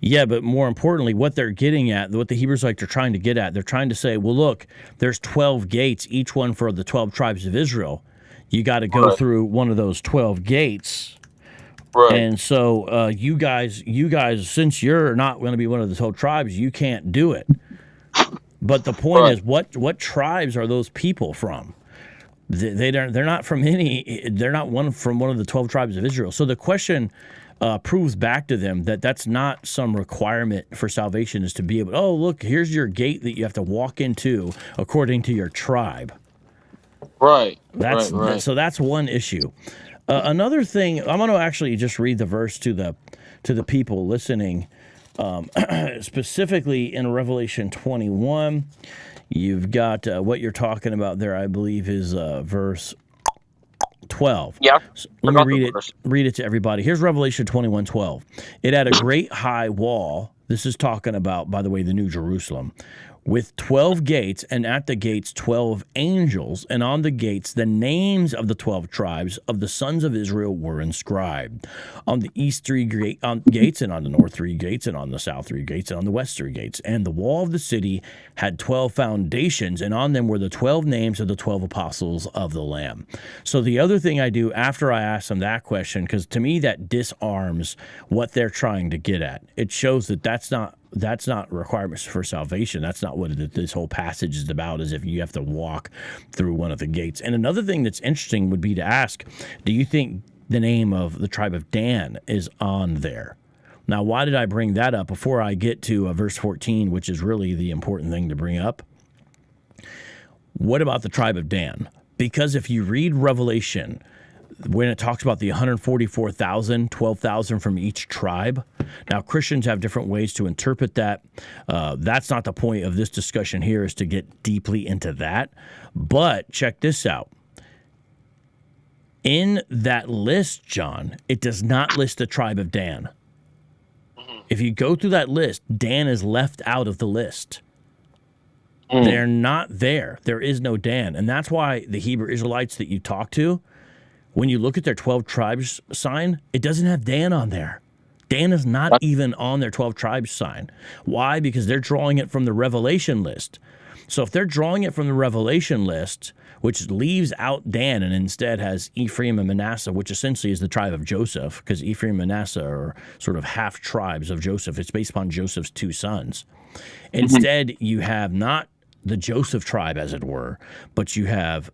Yeah, but more importantly, what they're getting at, what the Hebrews are trying to get at, they're trying to say, well, look, there's 12 gates, each one for the 12 tribes of Israel. You got to go through one of those 12 gates. Right. And so you guys, since you're not going to be one of the 12 tribes, you can't do it. But the point is, what tribes are those people from? They're not from any. They're not from one of the 12 tribes of Israel. So the question proves back to them that that's not some requirement for salvation, is to be able. Oh, look, here's your gate that you have to walk into according to your tribe. Right. So that's one issue. Another thing, I'm going to actually just read the verse to the people listening. Specifically in Revelation 21, you've got what you're talking about there, I believe, is verse 12. Yeah. So let me read it to everybody. Here's Revelation 21:12. It had a great high wall. This is talking about, by the way, the New Jerusalem, with 12 gates, and at the gates 12 angels, and on the gates the names of the 12 tribes of the sons of Israel were inscribed. On the east 3 gates, and on the north 3 gates, and on the south 3 gates, and on the west 3 gates. And the wall of the city had 12 foundations, and on them were the 12 names of the 12 apostles of the Lamb. So the other thing I do after I ask them that question, because to me that disarms what they're trying to get at. It shows that that's not requirements for salvation. That's not what this whole passage is about, is if you have to walk through one of the gates. And another thing that's interesting would be to ask, do you think the name of the tribe of Dan is on there? Now, why did I bring that up before I get to verse 14, which is really the important thing to bring up? What about the tribe of Dan? Because if you read Revelation, when it talks about the 144,000, 12,000 from each tribe. Now, Christians have different ways to interpret that. That's not the point of this discussion here, is to get deeply into that. But check this out. In that list, John, it does not list the tribe of Dan. If you go through that list, Dan is left out of the list. They're not there. There is no Dan. And that's why the Hebrew Israelites that you talk to, when you look at their 12 tribes sign, it doesn't have Dan on there. Dan is not even on their 12 tribes sign. Why? Because they're drawing it from the Revelation list. So if they're drawing it from the Revelation list, which leaves out Dan and instead has Ephraim and Manasseh, which essentially is the tribe of Joseph, because Ephraim and Manasseh are sort of half tribes of Joseph. It's based upon Joseph's two sons. Instead, you have not the Joseph tribe, as it were, but you have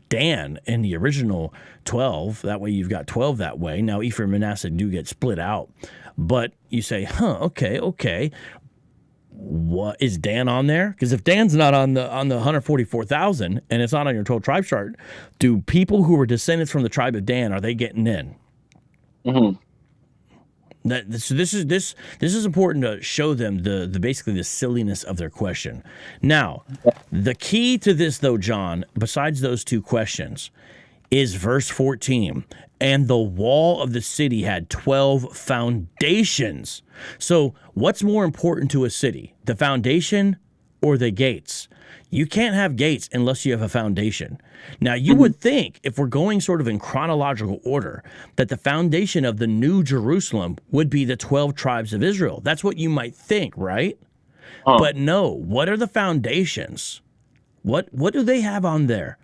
Dan in the original 12. That way you've got 12 that way. Now, Ephraim and Manasseh do get split out. But you say, okay. What is Dan on there? Because if Dan's not on the 144,000 and it's not on your 12 tribe chart, do people who were descendants from the tribe of Dan, are they getting in? So this is important to show them the basically the silliness of their question. Now, the key to this, though, John, besides those two questions, is verse 14. And the wall of the city had 12 foundations. So what's more important to a city, the foundation or the gates? You can't have gates unless you have a foundation. Now, you would think, if we're going sort of in chronological order, that the foundation of the New Jerusalem would be the 12 tribes of Israel. That's what you might think, right? But no, what are the foundations? What do they have on there?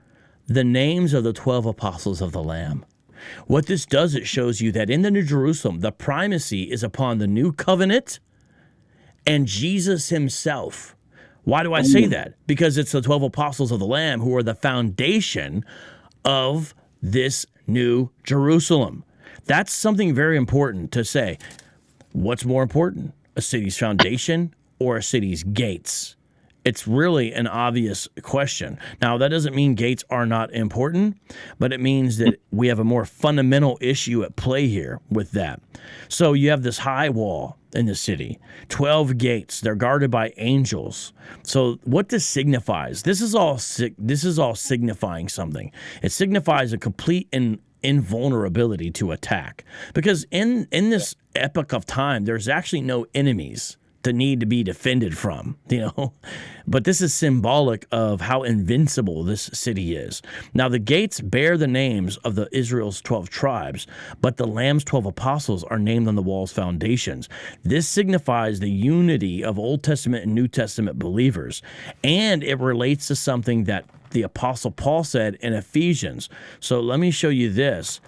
The names of the 12 apostles of the Lamb. What this does, it shows you that in the New Jerusalem, the primacy is upon the new covenant and Jesus himself. Why do I say that? Because it's the 12 apostles of the Lamb who are the foundation of this New Jerusalem. That's something very important to say. What's more important, a city's foundation or a city's gates? It's really an obvious question. Now, that doesn't mean gates are not important, but it means that we have a more fundamental issue at play here with that. So you have this high wall in the city, 12 gates. They're guarded by angels. So what this signifies, this is all signifying something. It signifies a complete invulnerability to attack. Because in this epoch of time, there's actually no enemies to need to be defended from, but this is symbolic of how invincible this city is. Now, the gates bear the names of the Israel's 12 tribes, but the Lamb's 12 apostles are named on the wall's foundations. This signifies the unity of Old Testament and New Testament believers, and it relates to something that the Apostle Paul said in Ephesians. So let me show you this.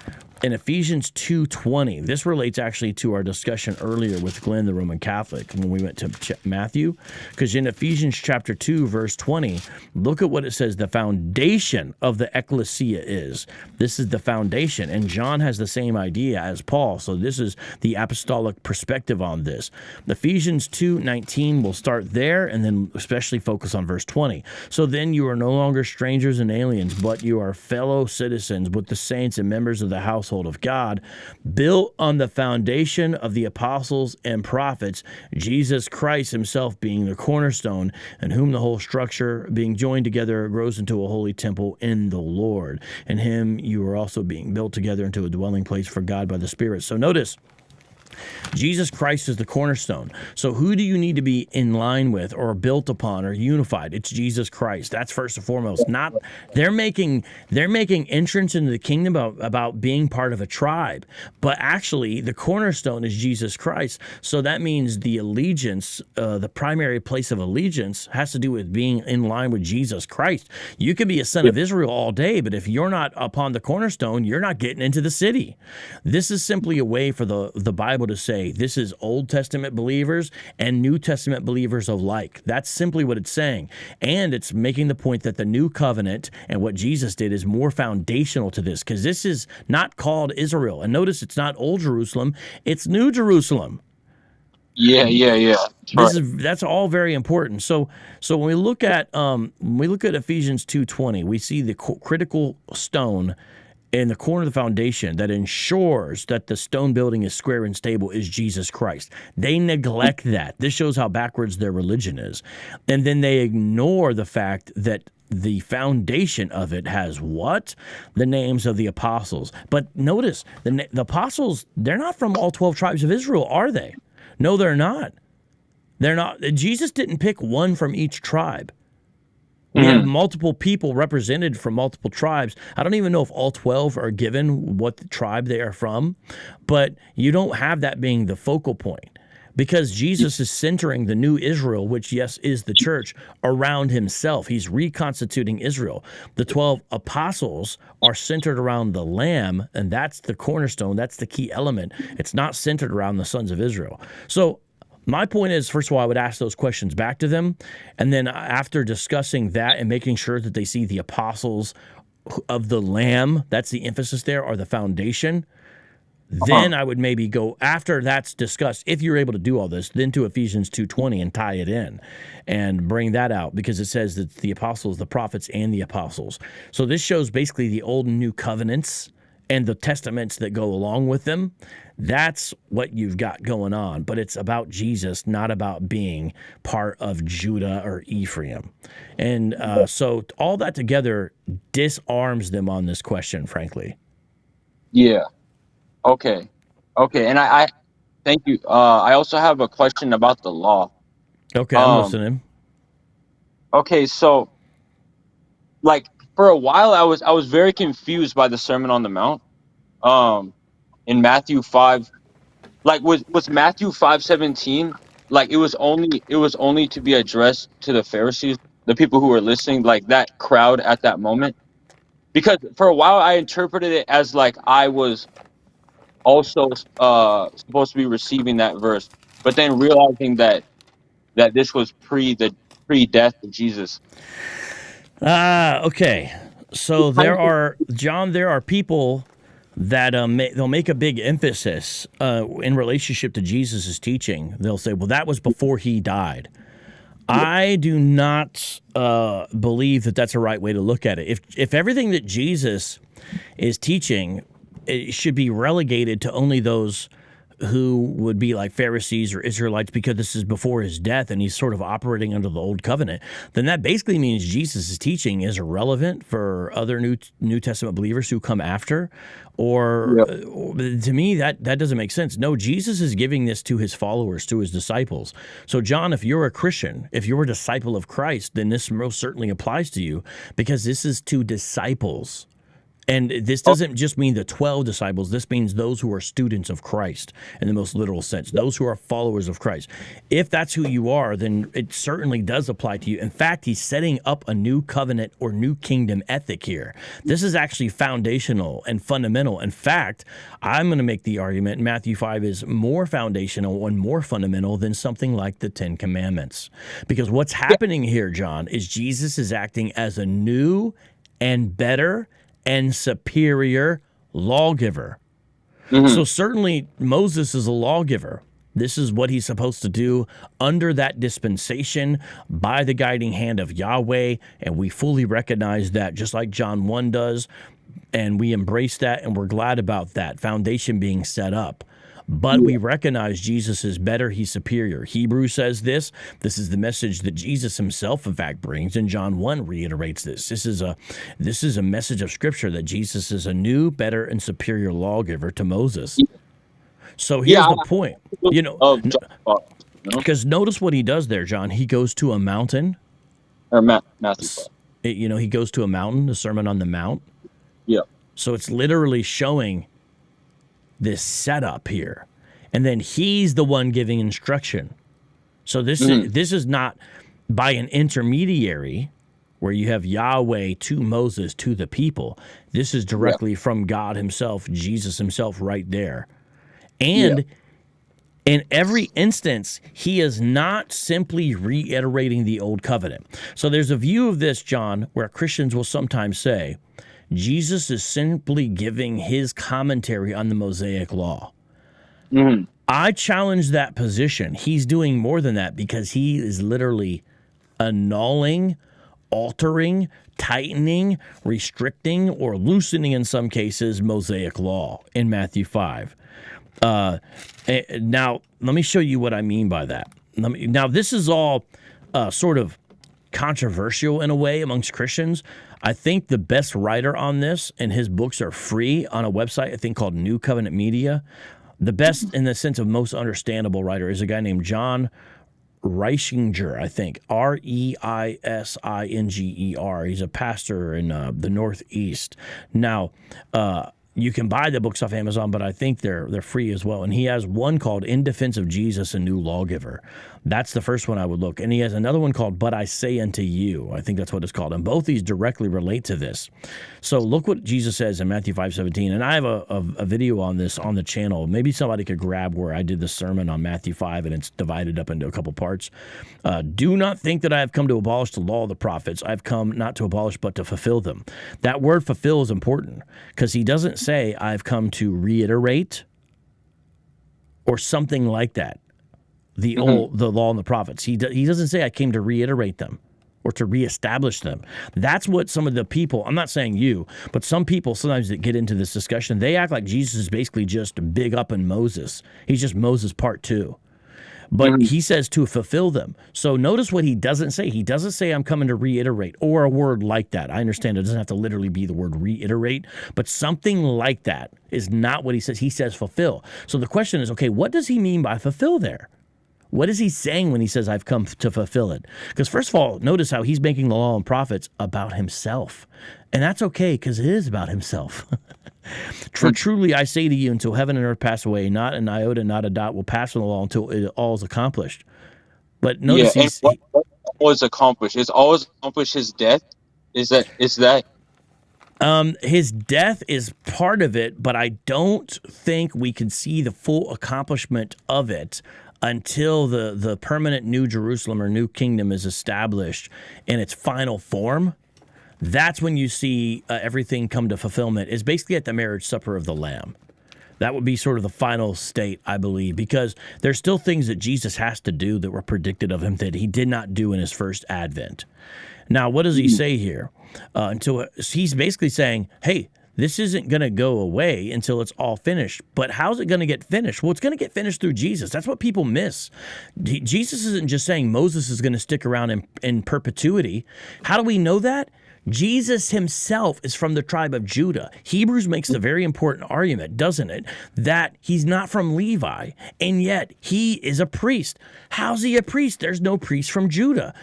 In Ephesians 2:20, this relates actually to our discussion earlier with Glenn, the Roman Catholic, when we went to Matthew. Because in Ephesians chapter 2, verse 20, look at what it says the foundation of the ecclesia is. This is the foundation. And John has the same idea as Paul. So this is the apostolic perspective on this. Ephesians 2:19 will start there and then especially focus on verse 20. So then you are no longer strangers and aliens, but you are fellow citizens with the saints and members of the household of God, built on the foundation of the apostles and prophets, Jesus Christ himself being the cornerstone, in whom the whole structure being joined together grows into a holy temple in the Lord. In him you are also being built together into a dwelling place for God by the Spirit. So notice, Jesus Christ is the cornerstone. So who do you need to be in line with or built upon or unified? It's Jesus Christ. That's first and foremost. Not they're making entrance into the kingdom about being part of a tribe, but actually the cornerstone is Jesus Christ. So that means the allegiance, the primary place of allegiance has to do with being in line with Jesus Christ. You can be a son of Israel all day, but if you're not upon the cornerstone, you're not getting into the city. This is simply a way for the Bible to say this is Old Testament believers and New Testament believers alike. That's simply what it's saying. And it's making the point that the new covenant and what Jesus did is more foundational to this, because this is not called Israel. And notice it's not Old Jerusalem, it's New Jerusalem. Yeah. That's all very important. So when we look at Ephesians 2:20, we see the critical stone in the corner of the foundation that ensures that the stone building is square and stable is Jesus Christ. They neglect that. This shows how backwards their religion is. And then they ignore the fact that the foundation of it has what? The names of the apostles. But notice, the apostles, they're not from all 12 tribes of Israel, are they? No, they're not. They're not. Jesus didn't pick one from each tribe. We have multiple people represented from multiple tribes. I don't even know if all 12 are given what the tribe they are from, but you don't have that being the focal point because Jesus is centering the new Israel, which, yes, is the church, around himself. He's reconstituting Israel. The 12 apostles are centered around the Lamb, and that's the cornerstone. That's the key element. It's not centered around the sons of Israel. So my point is, first of all, I would ask those questions back to them. And then after discussing that and making sure that they see the apostles of the Lamb, that's the emphasis there, or the foundation, then I would maybe go, after that's discussed, if you're able to do all this, then to Ephesians 2:20 and tie it in and bring that out, because it says that the apostles, the prophets, and the apostles. So this shows basically the old and new covenants and the testaments that go along with them. That's what you've got going on, but it's about Jesus, not about being part of Judah or Ephraim. And so all that together disarms them on this question, frankly. Yeah. Okay. And I thank you. I also have a question about the law. Okay, I'm listening. Okay, so like for a while I was very confused by the Sermon on the Mount. In Matthew 5, like was Matthew 5:17, like it was only to be addressed to the Pharisees, the people who were listening, like that crowd at that moment. Because for a while I interpreted it as like I was also supposed to be receiving that verse, but then realizing that this was pre-death of Jesus. Okay. So there are people that they'll make a big emphasis in relationship to Jesus' teaching. They'll say, well, that was before he died. I do not believe that that's a right way to look at it. If everything that Jesus is teaching, it should be relegated to only those who would be like Pharisees or Israelites because this is before his death and he's sort of operating under the old covenant, then that basically means Jesus' teaching is irrelevant for other New Testament believers who come after. Or to me, that doesn't make sense. No, Jesus is giving this to his followers, to his disciples. So John, if you're a Christian, if you're a disciple of Christ, then this most certainly applies to you because this is to disciples. And this doesn't just mean the 12 disciples. This means those who are students of Christ in the most literal sense, those who are followers of Christ. If that's who you are, then it certainly does apply to you. In fact, he's setting up a new covenant or new kingdom ethic here. This is actually foundational and fundamental. In fact, I'm going to make the argument Matthew 5 is more foundational and more fundamental than something like the 10 Commandments. Because what's happening here, John, is Jesus is acting as a new and better and superior lawgiver. So certainly Moses is a lawgiver. This is what he's supposed to do under that dispensation by the guiding hand of Yahweh, and we fully recognize that, just like John 1 does, and we embrace that, and we're glad about that foundation being set up. But we recognize Jesus is better, he's superior. Hebrews says this. This is the message that Jesus himself, in fact, brings, and John 1 reiterates this. This is a message of Scripture that Jesus is a new, better, and superior lawgiver to Moses. So here's the point. Because notice what he does there, John. He goes to a mountain. Or Matthew 5. He goes to a mountain, the Sermon on the Mount. Yeah. So it's literally showing this setup here, and then he's the one giving instruction. So this is not by an intermediary where you have Yahweh to Moses to the people. This is directly from God himself, Jesus himself, right there. And in every instance, he is not simply reiterating the old covenant. So there's a view of this, John, where Christians will sometimes say Jesus is simply giving his commentary on the Mosaic law. I challenge that position. He's doing more than that because he is literally annulling altering, tightening, restricting, or loosening in some cases Mosaic law in Matthew 5. Now, let me show you what I mean by that. Now, this is all sort of controversial in a way amongst Christians. I think the best writer on this, and his books are free on a website, I think called New Covenant Media. The best in the sense of most understandable writer is a guy named John Reisinger, I think, Reissinger. He's a pastor in the Northeast. Now, you can buy the books off Amazon, but I think they're free as well. And he has one called In Defense of Jesus, a New Lawgiver. That's the first one I would look. And he has another one called But I Say Unto You. I think that's what it's called. And both these directly relate to this. So look what Jesus says in Matthew 5:17. And I have a video on this on the channel. Maybe somebody could grab where I did the sermon on Matthew 5, and it's divided up into a couple parts. Do not think that I have come to abolish the law of the prophets. I've come not to abolish, but to fulfill them. That word fulfill is important because he doesn't say I've come to reiterate or something like that. The law and the prophets. He doesn't say I came to reiterate them or to reestablish them. That's what some of the people, I'm not saying you, but some people sometimes that get into this discussion, they act like Jesus is basically just big up in Moses. He's just Moses part 2. But he says to fulfill them. So notice what he doesn't say. He doesn't say I'm coming to reiterate or a word like that. I understand it doesn't have to literally be the word reiterate, but something like that is not what he says. He says fulfill. So the question is, okay, what does he mean by fulfill there? What is he saying when he says, I've come to fulfill it? Because first of all, notice how he's making the law and prophets about himself. And that's okay, because it is about himself. Truly, I say to you, until heaven and earth pass away, not an iota, not a dot will pass from the law until it all is accomplished. But notice what was accomplished? Is always accomplished his death? Is that his death is part of it, but I don't think we can see the full accomplishment of it until the permanent New Jerusalem or New Kingdom is established in its final form. That's when you see everything come to fulfillment. It's basically at the marriage supper of the Lamb. That would be sort of the final state, I believe, because there's still things that Jesus has to do that were predicted of him that he did not do in his first advent. Now, what does he say here? He's basically saying, hey, this isn't going to go away until it's all finished. But how's it going to get finished? Well, it's going to get finished through Jesus. That's what people miss. Jesus isn't just saying Moses is going to stick around in perpetuity. How do we know that? Jesus himself is from the tribe of Judah. Hebrews makes the very important argument, doesn't it, that he's not from Levi, and yet he is a priest. How's he a priest? There's no priest from Judah.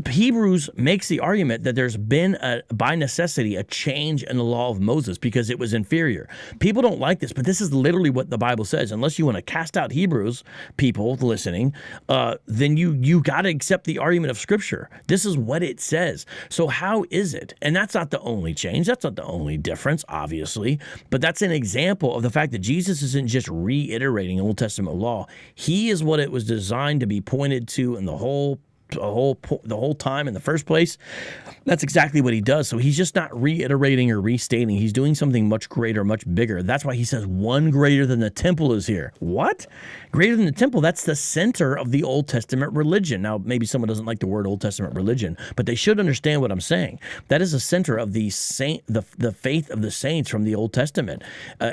Hebrews makes the argument that there's been, by necessity, a change in the law of Moses because it was inferior. People don't like this, but this is literally what the Bible says. Unless you want to cast out Hebrews, people listening, then you got to accept the argument of Scripture. This is what it says. So how is it? And that's not the only change. That's not the only difference, obviously. But that's an example of the fact that Jesus isn't just reiterating Old Testament law. He is what it was designed to be pointed to in the whole time in the first place. That's exactly what he does. So he's just not reiterating or restating. He's doing something much greater, much bigger. That's why he says one greater than the temple is here. What? Greater than the temple? That's the center of the Old Testament religion. Now, maybe someone doesn't like the word Old Testament religion, but they should understand what I'm saying. That is the center of the faith of the saints from the Old Testament.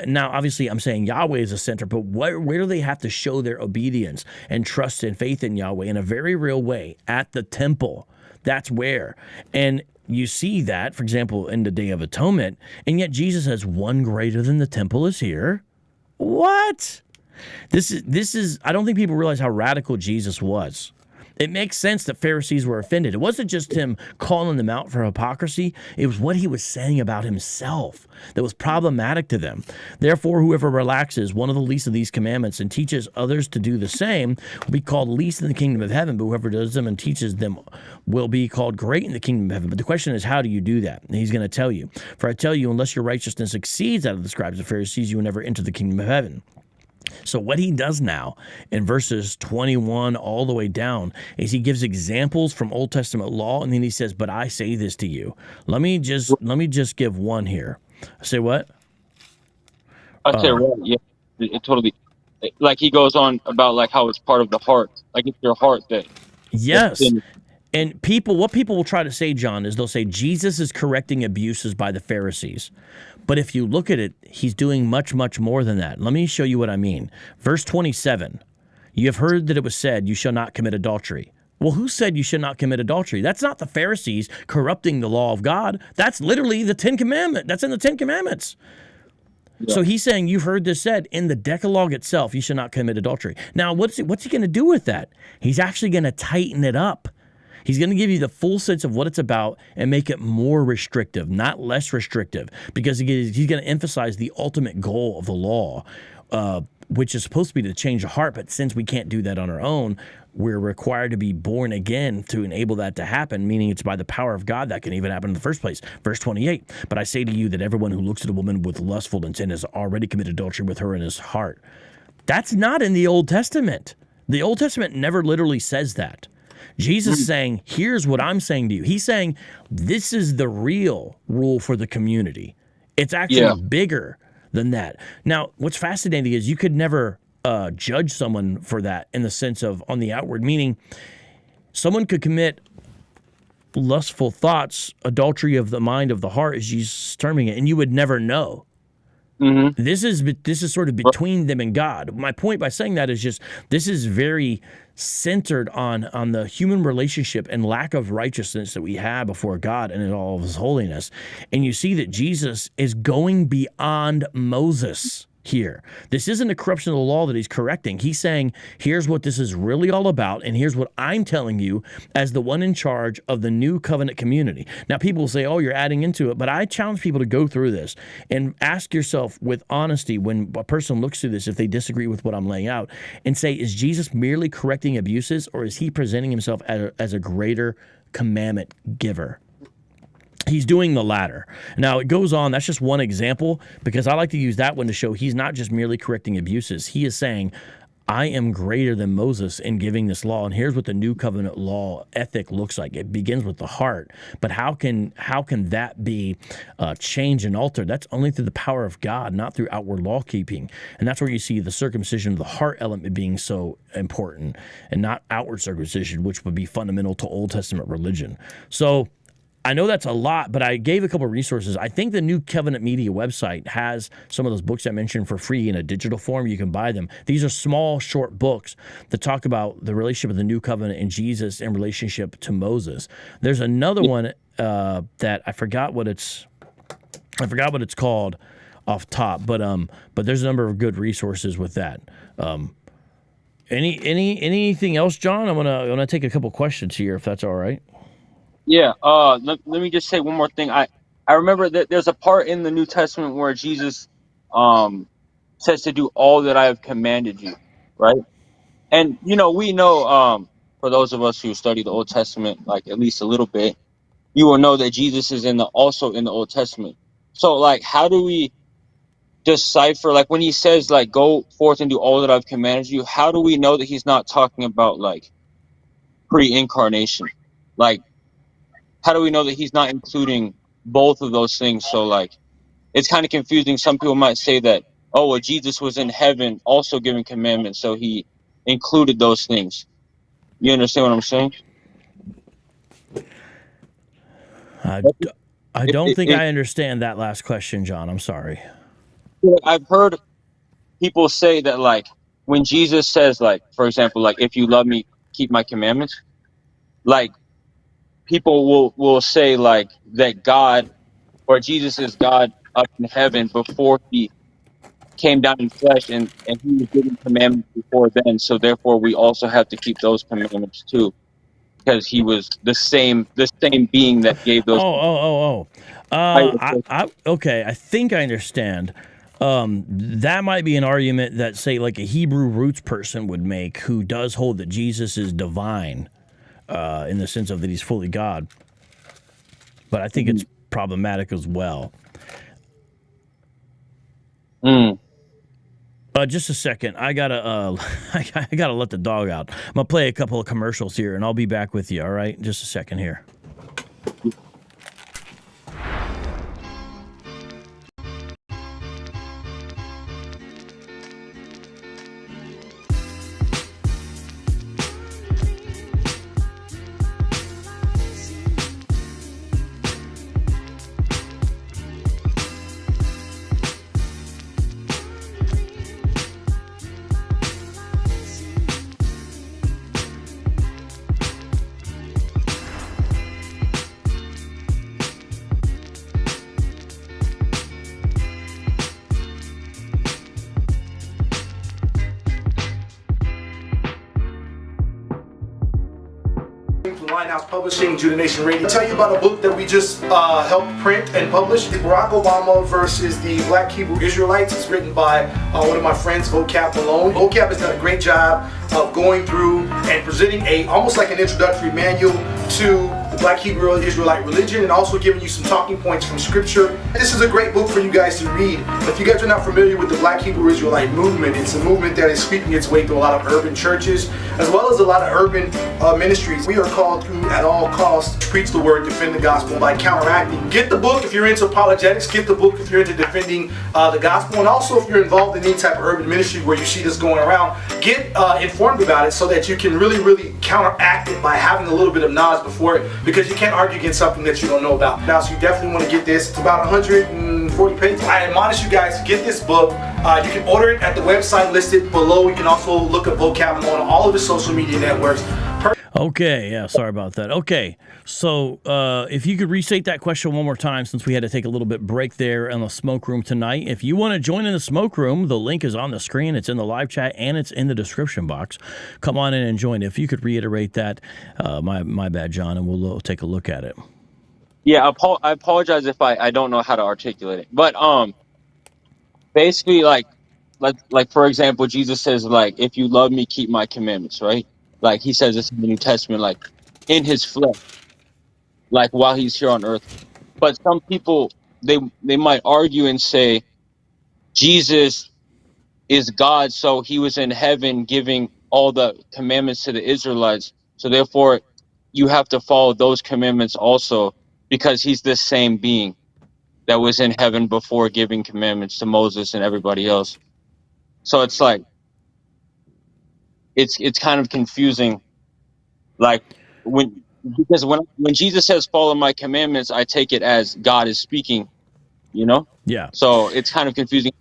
Now, obviously, I'm saying Yahweh is a center, but where do they have to show their obedience and trust and faith in Yahweh in a very real way? At the temple. That's where. And you see that, for example, in the Day of Atonement, and yet Jesus says one greater than the temple is here. What? This is I don't think people realize how radical Jesus was. It makes sense that Pharisees were offended. It wasn't just him calling them out for hypocrisy. It was what he was saying about himself that was problematic to them. Therefore, whoever relaxes one of the least of these commandments and teaches others to do the same will be called least in the kingdom of heaven, but whoever does them and teaches them will be called great in the kingdom of heaven. But the question is, how do you do that? And he's going to tell you. For I tell you, unless your righteousness exceeds that of the scribes and Pharisees, you will never enter the kingdom of heaven. So what he does now in verses 21 all the way down is he gives examples from Old Testament law, and then he says, but I say this to you. Let me just give one here. Say what? I say right. Yeah, it totally. Like he goes on about like how it's part of the heart. Like it's your heart that. Yes. And what people will try to say, John, is they'll say Jesus is correcting abuses by the Pharisees. But if you look at it, he's doing much, much more than that. Let me show you what I mean. Verse 27, you have heard that it was said, you shall not commit adultery. Well, who said you should not commit adultery? That's not the Pharisees corrupting the law of God. That's literally the 10 Commandments. That's in the 10 Commandments. Yeah. So he's saying, you've heard this said in the Decalogue itself, you should not commit adultery. Now, what's he going to do with that? He's actually going to tighten it up. He's going to give you the full sense of what it's about and make it more restrictive, not less restrictive, because he's going to emphasize the ultimate goal of the law, which is supposed to be to change the heart. But since we can't do that on our own, we're required to be born again to enable that to happen, meaning it's by the power of God that can even happen in the first place. Verse 28, but I say to you that everyone who looks at a woman with lustful intent has already committed adultery with her in his heart. That's not in the Old Testament. The Old Testament never literally says that. Jesus is saying, here's what I'm saying to you. He's saying, this is the real rule for the community. It's actually bigger than that. Now, what's fascinating is you could never judge someone for that in the sense of on the outward, meaning someone could commit lustful thoughts, adultery of the mind, of the heart, as Jesus terming it, and you would never know. Mm-hmm. This is sort of between them and God. My point by saying that is just this is very centered on the human relationship and lack of righteousness that we have before God and in all of his holiness. And you see that Jesus is going beyond Moses here. This isn't a corruption of the law that he's correcting. He's saying, here's what this is really all about, and here's what I'm telling you as the one in charge of the new covenant community. Now, people will say, oh, you're adding into it, but I challenge people to go through this and ask yourself with honesty when a person looks through this, if they disagree with what I'm laying out, and say, is Jesus merely correcting abuses, or is he presenting himself as a greater commandment giver? He's doing the latter. Now, it goes on. That's just one example because I like to use that one to show he's not just merely correcting abuses. He is saying, I am greater than Moses in giving this law. And here's what the new covenant law ethic looks like. It begins with the heart. But how can that be changed and altered? That's only through the power of God, not through outward law keeping. And that's where you see the circumcision of the heart element being so important and not outward circumcision, which would be fundamental to Old Testament religion. So I know that's a lot, but I gave a couple of resources. I think the New Covenant Media website has some of those books I mentioned for free in a digital form. You can buy them. These are small, short books that talk about the relationship of the New Covenant and Jesus in relationship to Moses. There's another one that I forgot what it's called off top, but there's a number of good resources with that. Anything else, John? I'm gonna take a couple questions here if that's all right. Yeah, let me just say one more thing. I remember that there's a part in the New Testament where Jesus says to do all that I have commanded you, right? And, we know, for those of us who study the Old Testament, like at least a little bit, you will know that Jesus is also in the Old Testament. So, like, how do we decipher, like, when he says, like, go forth and do all that I've commanded you, how do we know that he's not talking about, like, pre-incarnation? Like, how do we know that he's not including both of those things? So, like, it's kind of confusing. Some people might say that, oh, well, Jesus was in heaven also giving commandments, so he included those things. You understand what I'm saying? I don't think I understand that last question, John. I'm sorry. I've heard people say that, like, when Jesus says, like, for example, like, if you love me, keep my commandments, like, people will say, like, that God or Jesus is God up in heaven before he came down in flesh, and he was giving commandments before then. So therefore, we also have to keep those commandments too, because he was the same being that gave those. Okay, I think I understand. That might be an argument that, say, like a Hebrew roots person would make, who does hold that Jesus is divine. In the sense of that he's fully God. But I think it's problematic as well. Just a second. I gotta let the dog out. I'm gonna play a couple of commercials here, and I'll be back with you, all right? Just a second here. Lighthouse Publishing, Judah Nation Radio. I'll tell you about a book that we just helped print and publish. Barack Obama versus the Black Hebrew Israelites. It's written by one of my friends, Vocab Malone. Vocab has done a great job of going through and presenting almost like an introductory manual to the Black Hebrew Israelite religion, and also giving you some talking points from Scripture. This is a great book for you guys to read. If you guys are not familiar with the Black Hebrew Israelite movement, it's a movement that is sweeping its way through a lot of urban churches, as well as a lot of urban ministries. We are called to, at all costs, to preach the word, defend the gospel by counteracting. Get the book if you're into apologetics. Get the book if you're into defending the gospel, and also if you're involved in any type of urban ministry where you see this going around, get informed about it so that you can really counteract it by having a little bit of knowledge before it, because you can't argue against something that you don't know about. Now, so you definitely want to get this. It's about 140 pages. I admonish you guys to get this book. You can order it at the website listed below. You can also look up Vocab on all of the social media networks. Okay, yeah, sorry about that. Okay, so if you could restate that question one more time, since we had to take a little bit break there in the smoke room tonight. If you want to join in the smoke room, the link is on the screen. It's in the live chat, and it's in the description box. Come on in and join. If you could reiterate that, my bad, John, and we'll take a look at it. Yeah, I apologize if I don't know how to articulate it. But basically, like for example, Jesus says, like, if you love me, keep my commandments, right? Like he says this in the New Testament, like in his flesh, like while he's here on earth. But some people, they might argue and say Jesus is God, so he was in heaven giving all the commandments to the Israelites. So therefore, you have to follow those commandments also, because he's the same being that was in heaven before giving commandments to Moses and everybody else. So it's like, it's kind of confusing, like because when Jesus says follow my commandments, I take it as God is speaking, you know? Yeah. So it's kind of confusing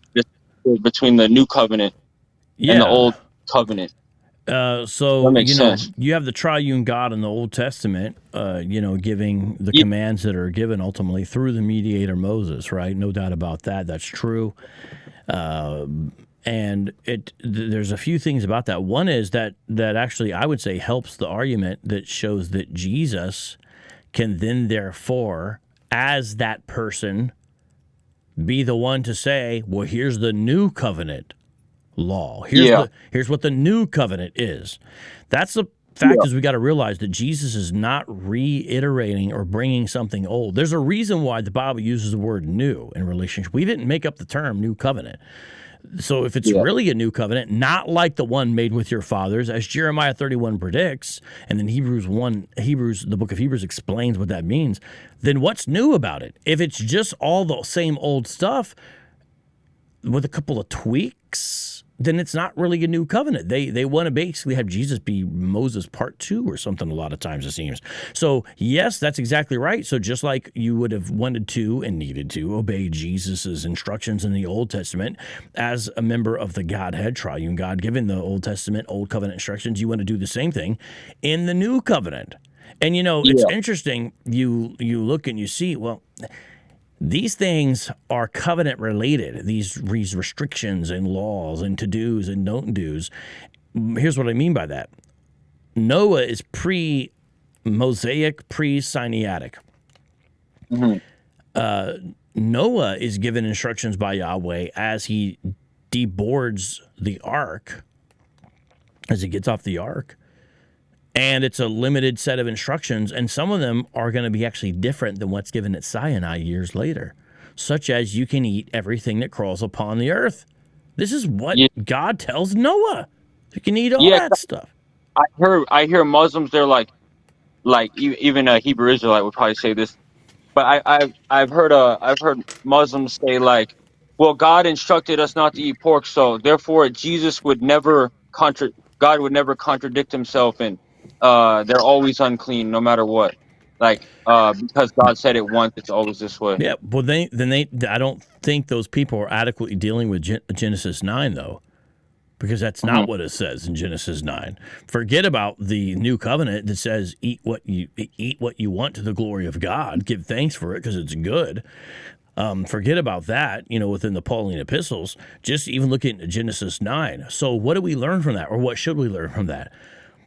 between the new covenant and the old covenant. So, that makes sense. You have the triune God in the Old Testament, giving the commands that are given ultimately through the mediator Moses, right? No doubt about that. That's true. And there's a few things about that. One is that actually, I would say, helps the argument that shows that Jesus can then therefore, as that person, be the one to say, well, here's the new covenant law. Here's what the new covenant is. That's the fact is we got to realize that Jesus is not reiterating or bringing something old. There's a reason why the Bible uses the word new in relationship. We didn't make up the term new covenant. So if it's really a new covenant, not like the one made with your fathers, as Jeremiah 31 predicts, and then the book of Hebrews explains what that means, then what's new about it? If it's just all the same old stuff with a couple of tweaks, then it's not really a new covenant. They want to basically have Jesus be Moses part 2 or something a lot of times, it seems. So, yes, that's exactly right. So just like you would have wanted to and needed to obey Jesus's instructions in the Old Testament as a member of the Godhead, triune God, given the Old Testament, Old Covenant instructions, you want to do the same thing in the New Covenant. And, it's interesting. You look and you see, well, these things are covenant related, these restrictions and laws and to-dos and don't-dos. Here's what I mean by that. Noah is pre-Mosaic, pre-Sinaitic. Mm-hmm. Noah is given instructions by Yahweh as he deboards the ark, as he gets off the ark. And it's a limited set of instructions, and some of them are going to be actually different than what's given at Sinai years later, such as you can eat everything that crawls upon the earth. This is what God tells Noah. You can eat all that stuff. I hear Muslims, they're like even a Hebrew Israelite would probably say this, but I've heard Muslims say, like, well, God instructed us not to eat pork, so therefore Jesus would never God would never contradict himself, and they're always unclean no matter what, like because God said it once, it's always this way. Yeah, well, I don't think those people are adequately dealing with Genesis 9 though, because that's not what it says in Genesis 9. Forget about the new covenant that says eat what you want to the glory of God, give thanks for it because it's good. Forget about that, within the Pauline epistles. Just even looking at Genesis 9. So what do we learn from that, or what should we learn from that?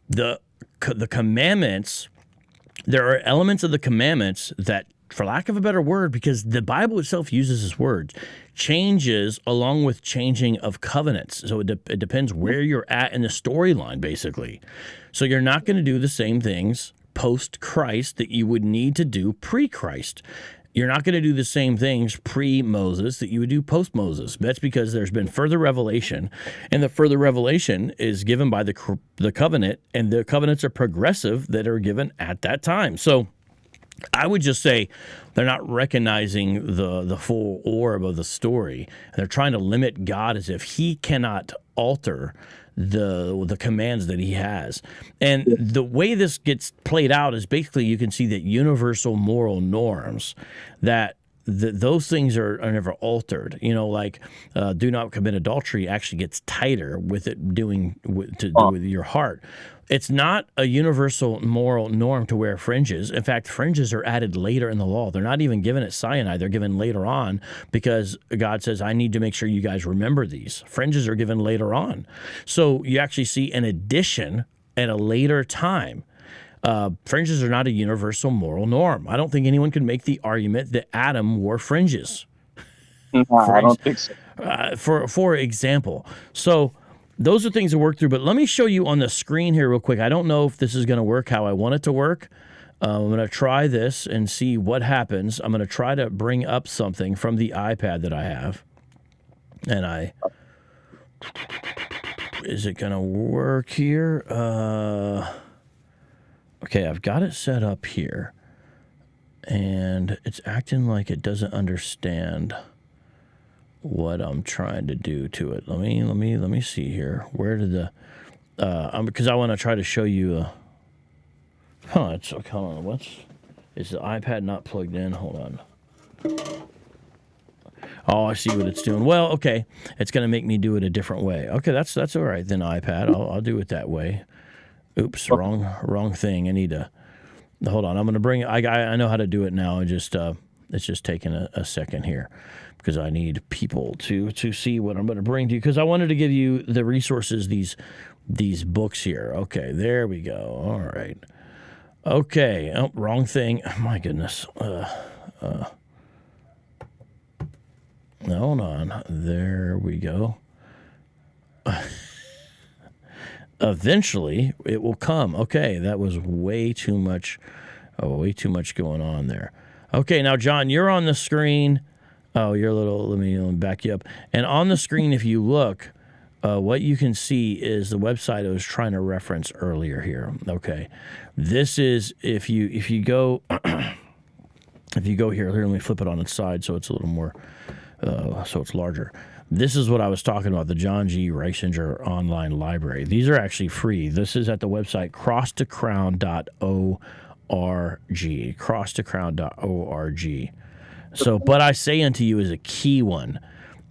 The commandments there are elements of the commandments that, for lack of a better word, because the Bible itself uses this word, changes along with changing of covenants. So it depends where you're at in the storyline, basically. So you're not going to do the same things post-Christ that you would need to do pre-Christ. You're not going to do the same things pre-Moses that you would do post-Moses. That's because there's been further revelation, and the further revelation is given by the covenant, and the covenants are progressive that are given at that time. So I would just say they're not recognizing the full orb of the story. They're trying to limit God as if he cannot alter the commands that he has. And the way this gets played out is basically you can see that universal moral norms, that those things are never altered. You know, like do not commit adultery actually gets tighter with it do with your heart. It's not a universal moral norm to wear fringes. In fact, fringes are added later in the law. They're not even given at Sinai. They're given later on because God says, I need to make sure you guys remember these. Fringes are given later on. So you actually see an addition at a later time. Fringes are not a universal moral norm. I don't think anyone could make the argument that Adam wore fringes. No, I don't think so. For example. So those are things to work through, but let me show you on the screen here real quick. I don't know if this is going to work how I want it to work. I'm going to try this and see what happens. I'm going to try to bring up something from the iPad that I have. And is it going to work here? Okay, I've got it set up here. And it's acting like it doesn't understand what I'm trying to do to it. Let me see here. Where did the because I want to try to show you it's okay. Hold on. Is the iPad not plugged in? Hold on. Oh, I see what it's doing. Well, okay. It's going to make me do it a different way. Okay, that's all right then, iPad. I'll do it that way. Oops, wrong thing. I need to hold on. I'm going to bring I know how to do it now. It's just taking a second here, because I need people to see what I'm going to bring to you, because I wanted to give you the resources, these books here. Okay, there we go. All right. Okay. Oh, wrong thing. My goodness. Hold on. There we go. Eventually, it will come. Okay, that was way too much going on there. Okay, now, John, you're on the screen. Oh, you're a little, let me back you up. And on the screen, if you look, what you can see is the website I was trying to reference earlier here. Okay, this is, if you go here, let me flip it on its side so it's a little more, so it's larger. This is what I was talking about, the John G. Reisinger online library. These are actually free. This is at the website crosstocrown.org, crosstocrown.org. So, but I say unto you is a key one.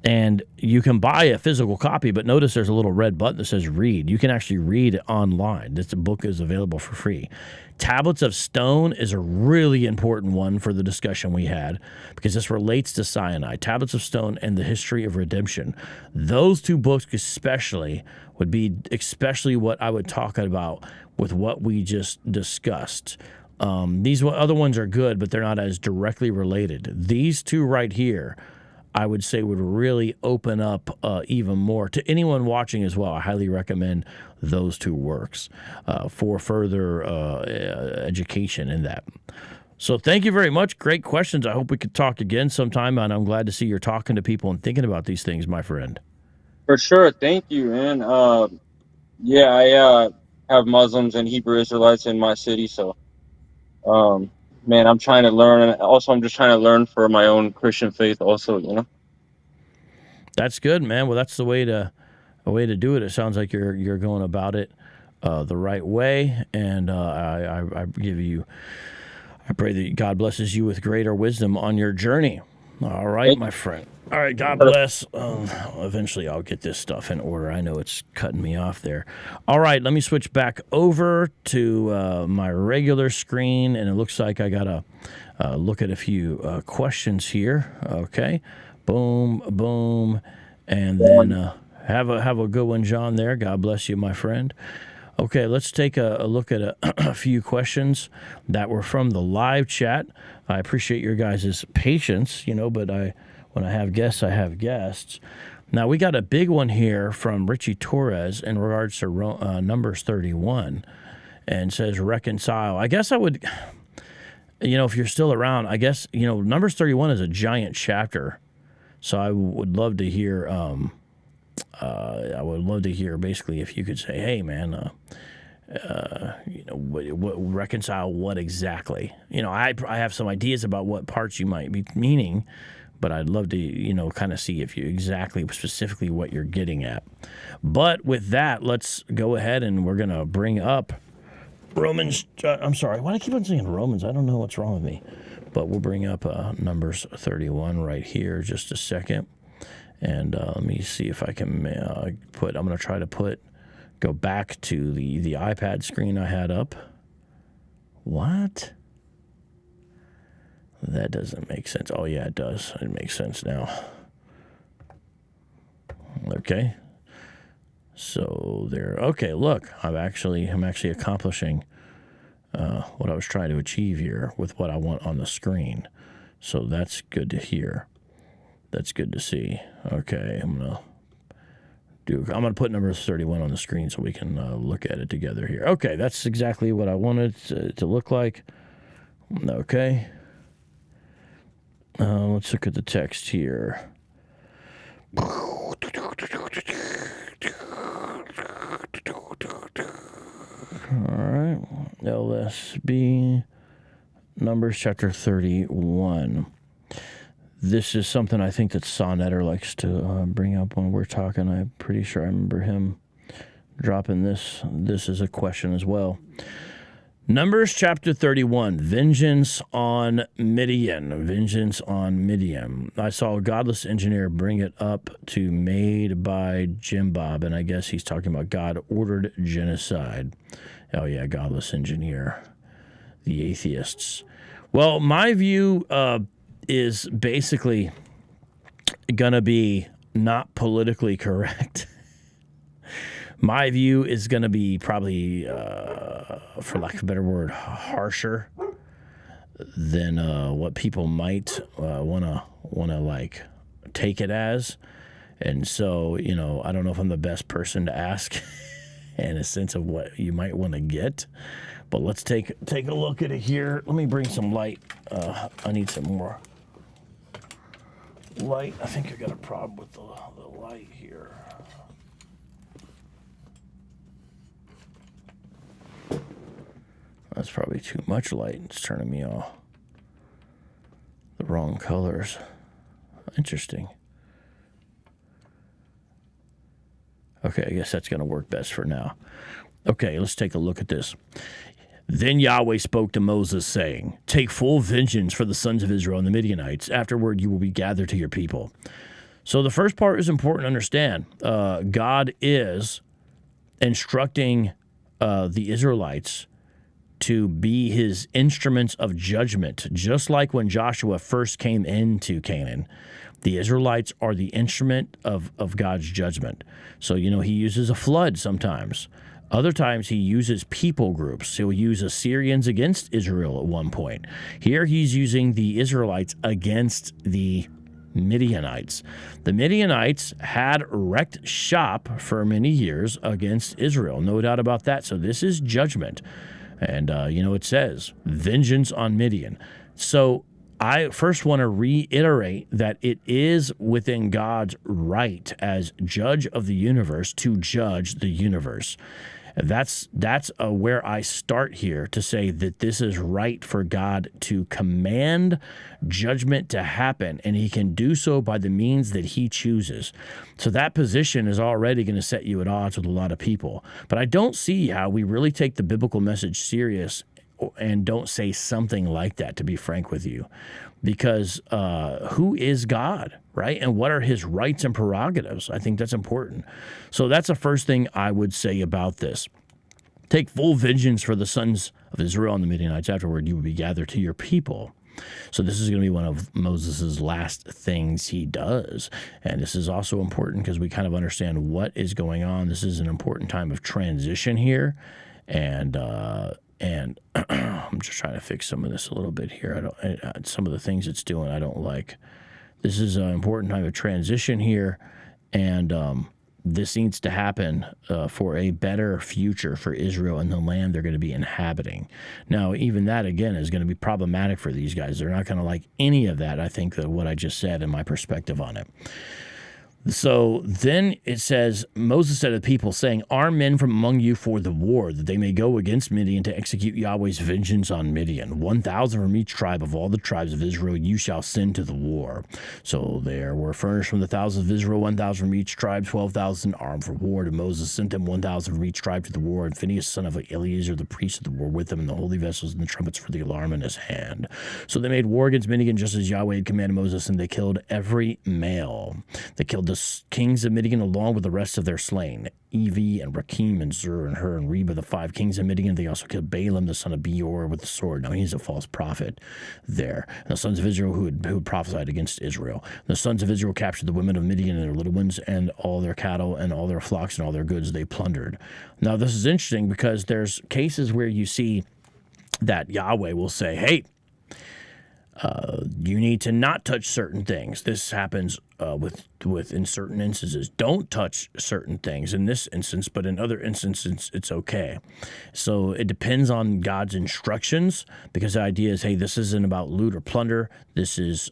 And you can buy a physical copy, but notice there's a little red button that says read. You can actually read it online. This book is available for free. Tablets of Stone is a really important one for the discussion we had, because this relates to Sinai. Tablets of Stone and the History of Redemption. Those two books especially would be what I would talk about with what we just discussed. These other ones are good, but they're not as directly related. These two right here, I would say, would really open up even more to anyone watching as well. I highly recommend those two works for further education in that. So thank you very much. Great questions. I hope we could talk again sometime, and I'm glad to see you're talking to people and thinking about these things, my friend. For sure. Thank you, man. Yeah, I have Muslims and Hebrew Israelites in my city, so man, I'm trying to learn. And also, I'm just trying to learn for my own Christian faith also, you know? That's good, man. Well, that's the way to do it. It sounds like you're going about it the right way. And I pray that God blesses you with greater wisdom on your journey. All right, my friend. All right, God bless. Eventually, I'll get this stuff in order. I know it's cutting me off there. All right, let me switch back over to my regular screen, and it looks like I got to look at a few questions here. Okay, boom, boom, and then have a good one, John, there. God bless you, my friend. Okay, let's take a look at a few questions that were from the live chat. I appreciate your guys' patience, but when I have guests, I have guests. Now, we got a big one here from Richie Torres in regards to Numbers 31, and says reconcile. I guess I would, if you're still around, I guess, Numbers 31 is a giant chapter, so I would love to hear basically if you could say, hey, man, what reconcile what exactly? I have some ideas about what parts you might be meaning, but I'd love to, kind of see if you exactly specifically what you're getting at. But with that, let's go ahead and we're going to bring up Romans. I'm sorry. Why do I keep on saying Romans? I don't know what's wrong with me. But we'll bring up Numbers 31 right here just a second. And let me see if I can I'm going to try to go back to the iPad screen I had up. What? That doesn't make sense. Oh, yeah, it does. It makes sense now. Okay. So there. Okay, look, I'm actually accomplishing what I was trying to achieve here with what I want on the screen. So that's good to hear. That's good to see. Okay, I'm gonna put Numbers 31 on the screen so we can look at it together here. Okay, that's exactly what I wanted to look like. Okay. Let's look at the text here. All right, LSB, Numbers chapter 31. This is something I think that Sonnetter likes to bring up when we're talking. I'm pretty sure I remember him dropping this. This is a question as well. Numbers chapter 31, vengeance on Midian. Vengeance on Midian. I saw a godless engineer bring it up to made by Jim Bob, and I guess he's talking about God ordered genocide. Oh yeah, godless engineer. The atheists. Well, my view is basically gonna be not politically correct. My view is going to be probably, for lack of a better word, harsher than what people might want to like take it as. And so, I don't know if I'm the best person to ask in a sense of what you might want to get. But let's take a look at it here. Let me bring some light. I need some more light. I think I got a problem with the light here. That's probably too much light. It's turning me off. The wrong colors. Interesting. Okay, I guess that's going to work best for now. Okay, let's take a look at this. Then Yahweh spoke to Moses, saying, take full vengeance for the sons of Israel and the Midianites. Afterward, you will be gathered to your people. So the first part is important to understand. God is instructing the Israelites to be his instruments of judgment, just like when Joshua first came into Canaan. The Israelites are the instrument of God's judgment. So, he uses a flood sometimes. Other times he uses people groups. He'll use Assyrians against Israel at one point. Here he's using the Israelites against the Midianites. The Midianites had wrecked shop for many years against Israel. No doubt about that. So this is judgment. And, it says, vengeance on Midian. So I first want to reiterate that it is within God's right as judge of the universe to judge the universe. That's where I start here to say that this is right for God to command judgment to happen, and he can do so by the means that he chooses. So that position is already going to set you at odds with a lot of people. But I don't see how we really take the biblical message serious and don't say something like that, to be frank with you. Because who is God, right? And what are his rights and prerogatives? I think that's important. So that's the first thing I would say about this. Take full vengeance for the sons of Israel and the Midianites. Afterward, you will be gathered to your people. So this is going to be one of Moses' last things he does. And this is also important because we kind of understand what is going on. This is an important time of transition here. And I'm just trying to fix some of this a little bit here. Some of the things it's doing I don't like. This is an important time of transition here, and this needs to happen for a better future for Israel and the land they're going to be inhabiting. Now, even that, again, is going to be problematic for these guys. They're not going to like any of that, I think, that what I just said and my perspective on it. So then it says, Moses said to the people, saying, arm men from among you for the war, that they may go against Midian to execute Yahweh's vengeance on Midian. 1,000 from each tribe of all the tribes of Israel you shall send to the war. So there were furnished from the thousands of Israel 1,000 from each tribe, 12,000 armed for war. And Moses sent them 1,000 from each tribe to the war, and Phinehas, son of Eleazar, the priest of the war, with them, and the holy vessels and the trumpets for the alarm in his hand. So they made war against Midian just as Yahweh had commanded Moses, and they killed every male. They killed the kings of Midian along with the rest of their slain, Evi and Rakim and Zur and Hur and Reba, the 5 kings of Midian. They also killed Balaam, the son of Beor, with the sword. Now he's a false prophet there. And the sons of Israel who had prophesied against Israel. The sons of Israel captured the women of Midian and their little ones, and all their cattle and all their flocks and all their goods they plundered. Now this is interesting because there's cases where you see that Yahweh will say, hey, you need to not touch certain things. This happens with in certain instances. Don't touch certain things in this instance, but in other instances, it's okay. So it depends on God's instructions, because the idea is, hey, this isn't about loot or plunder. This is,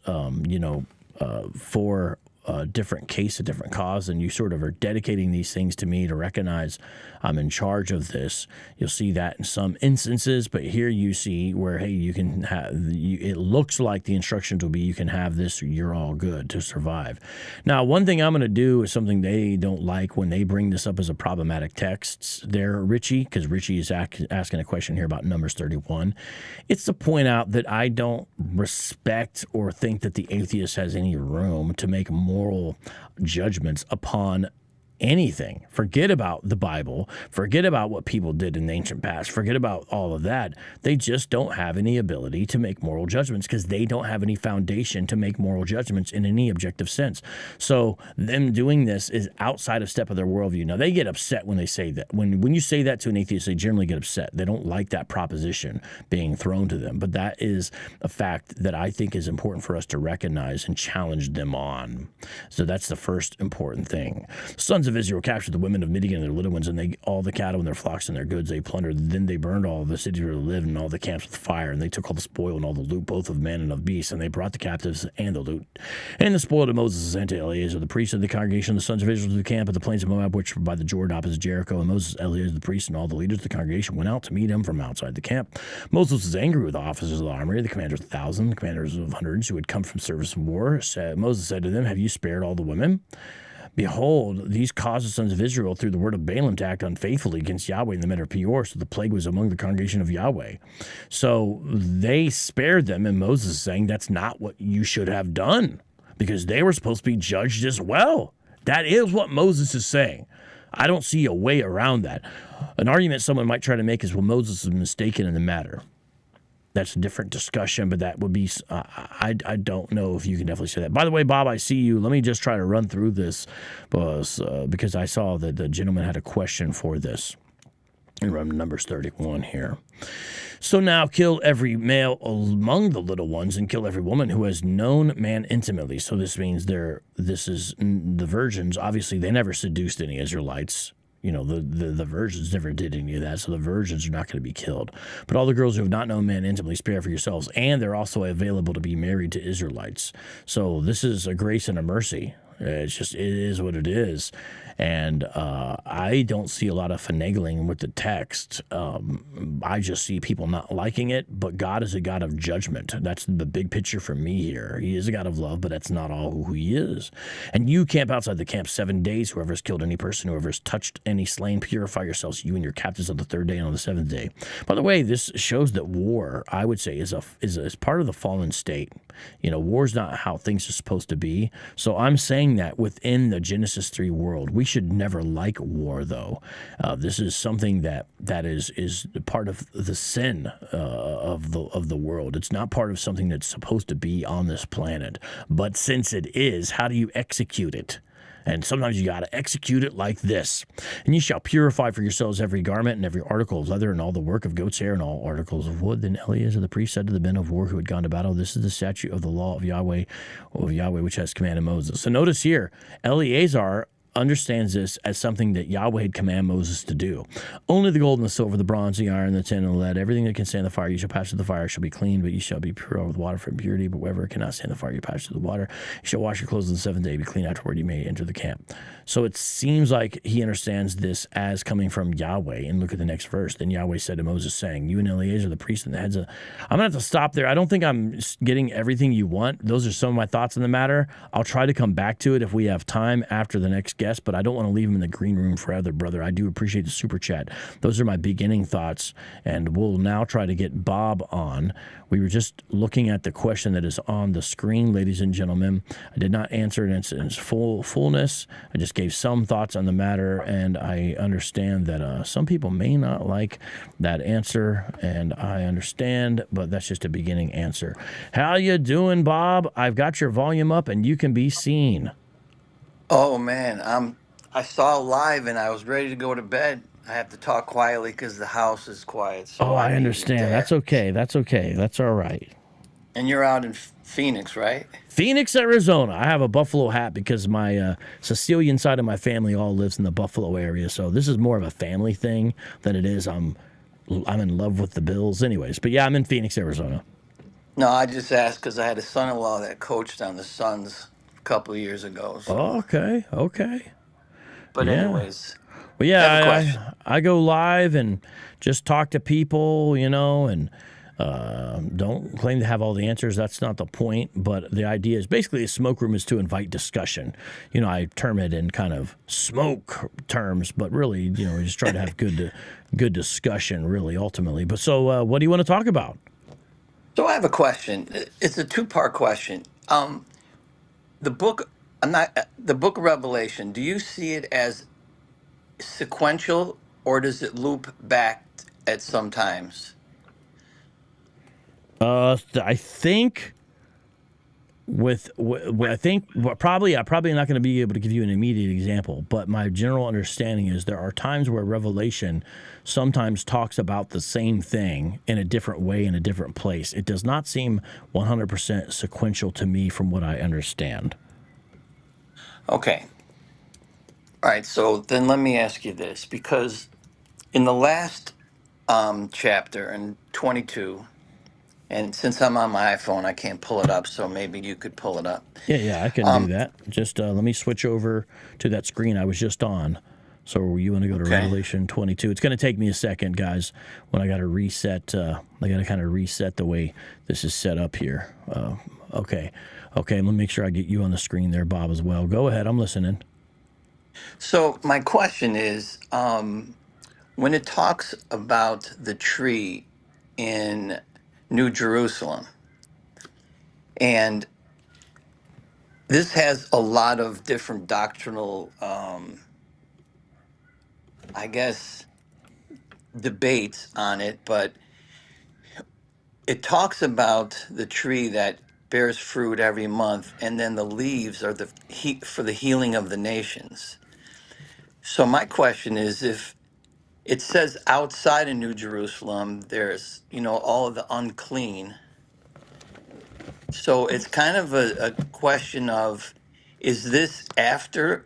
for a different case, a different cause, and you sort of are dedicating these things to me to recognize I'm in charge of this. You'll see that in some instances, but here you see where, hey, you can have, it looks like the instructions will be you can have this or you're all good to survive. Now, one thing I'm going to do is something they don't like when they bring this up as a problematic text there, Richie, because Richie is asking a question here about Numbers 31. It's to point out that I don't respect or think that the atheist has any room to make moral judgments upon anything. Forget about the Bible. Forget about what people did in the ancient past. Forget about all of that. They just don't have any ability to make moral judgments because they don't have any foundation to make moral judgments in any objective sense. So them doing this is outside of step of their worldview. Now, they get upset when they say that. When you say that to an atheist, they generally get upset. They don't like that proposition being thrown to them. But that is a fact that I think is important for us to recognize and challenge them on. So that's the first important thing. Sons of Israel captured the women of Midian and their little ones, and all the cattle and their flocks and their goods they plundered. Then they burned all the cities where they lived and all the camps with fire, and they took all the spoil and all the loot, both of man and of beasts, and they brought the captives and the loot. And the spoil of Moses sent to Eleazar, the priest of the congregation, the sons of Israel, to the camp at the plains of Moab, which were by the Jordan opposite Jericho. And Moses, Eleazar, the priest, and all the leaders of the congregation went out to meet him from outside the camp. Moses was angry with the officers of the army, the commanders of 1,000, the commanders of hundreds who had come from service in war. Moses said to them, have you spared all the women? Behold, these caused the sons of Israel through the word of Balaam to act unfaithfully against Yahweh in the matter of Peor, so the plague was among the congregation of Yahweh. So they spared them, and Moses is saying that's not what you should have done, because they were supposed to be judged as well. That is what Moses is saying. I don't see a way around that. An argument someone might try to make is, well, Moses is mistaken in the matter. That's a different discussion, but that would be, I don't know if you can definitely say that. By the way, Bob, I see you. Let me just try to run through this because I saw that the gentleman had a question for this. And run Numbers 31 here. So now kill every male among the little ones and kill every woman who has known man intimately. So this means this is the virgins. Obviously, they never seduced any Israelites. You know, the virgins never did any of that, so the virgins are not going to be killed. But all the girls who have not known man intimately, spare for yourselves, and they're also available to be married to Israelites. So this is a grace and a mercy. It is what it is. And I don't see a lot of finagling with the text. I just see people not liking it, but God is a God of judgment. That's the big picture for me here. He is a God of love, but that's not all who he is. And you camp outside the camp 7 days. Whoever has killed any person, whoever has touched any slain, purify yourselves, you and your captives, on the 3rd day and on the 7th day. By the way, this shows that war, I would say, is part of the fallen state. You know, war's not how things are supposed to be. So I'm saying that within the Genesis 3 world, we should never like war, though. This is something that is part of the sin of the world. It's not part of something that's supposed to be on this planet. But since it is, how do you execute it? And sometimes you got to execute it like this. And you shall purify for yourselves every garment and every article of leather and all the work of goat's hair and all articles of wood. Then Eleazar the priest said to the men of war who had gone to battle, this is the statute of the law of Yahweh, which has commanded Moses. So notice here, Eleazar understands this as something that Yahweh had commanded Moses to do. Only the gold and the silver, the bronze, the iron, the tin, and the lead, everything that can stand the fire, you shall pass through the fire, shall be clean, but you shall be pure with water for impurity. But wherever it cannot stand the fire, you pass through the water. You shall wash your clothes on the seventh day, be clean afterward, you may enter the camp. So it seems like he understands this as coming from Yahweh. And look at the next verse. Then Yahweh said to Moses, saying, you and Eleazar the priest and the heads of... I'm going to have to stop there. I don't think I'm getting everything you want. Those are some of my thoughts on the matter. I'll try to come back to it if we have time after the next guest, but I don't want to leave him in the green room forever, brother. I do appreciate the super chat. Those are my beginning thoughts, and we'll now try to get Bob on. We were just looking at the question that is on the screen, ladies and gentlemen. I did not answer it in its fullness. I just gave some thoughts on the matter, and I understand that some people may not like that answer, and I understand, but that's just a beginning answer. How you doing, Bob? I've got your volume up, and you can be seen. Oh man, I saw live and I was ready to go to bed. I have to talk quietly because the house is quiet. So Oh, I needed understand. to. That's okay. That's okay. That's all right. And you're out in Phoenix, right? Phoenix, Arizona. I have a buffalo hat because my Sicilian side of my family all lives in the Buffalo area. So this is more of a family thing than it is I'm in love with the Bills. Anyways, but yeah, I'm in Phoenix, Arizona. No, I just asked because I had a son-in-law that coached on the Suns a couple of years ago. So, Oh, okay. but Yeah. anyways, Well, I have a question. yeah, I go live and just talk to people, and don't claim to have all the answers. That's not the point. But the idea is basically a smoke room is to invite discussion. I term it in kind of smoke terms, but really, we just try to have good discussion, really, ultimately. But so what do you want to talk about? So I have a question. It's a two-part question. The book, the book of Revelation. Do you see it as sequential, or does it loop back at some times? I think I'm probably not going to be able to give you an immediate example, but my general understanding is there are times where Revelation sometimes talks about the same thing in a different way in a different place. It does not seem 100% sequential to me from what I understand. Okay. All right. So then let me ask you this, because in the last chapter, in 22, and since I'm on my iPhone, I can't pull it up, so maybe you could pull it up. Yeah, I can do that. Just let me switch over to that screen I was just on. So you want to go to Okay. Revelation 22. It's going to take me a second, guys, when I got to reset. I got to kind of reset the way this is set up here. Okay. Let me make sure I get you on the screen there, Bob, as well. Go ahead. I'm listening. So my question is, when it talks about the tree in New Jerusalem, and this has a lot of different doctrinal, I guess, debates on it, but it talks about the tree that bears fruit every month, and then the leaves are for the healing of the nations. So my question is, if it says outside of New Jerusalem, there's, all of the unclean. So it's kind of a question of, is this after?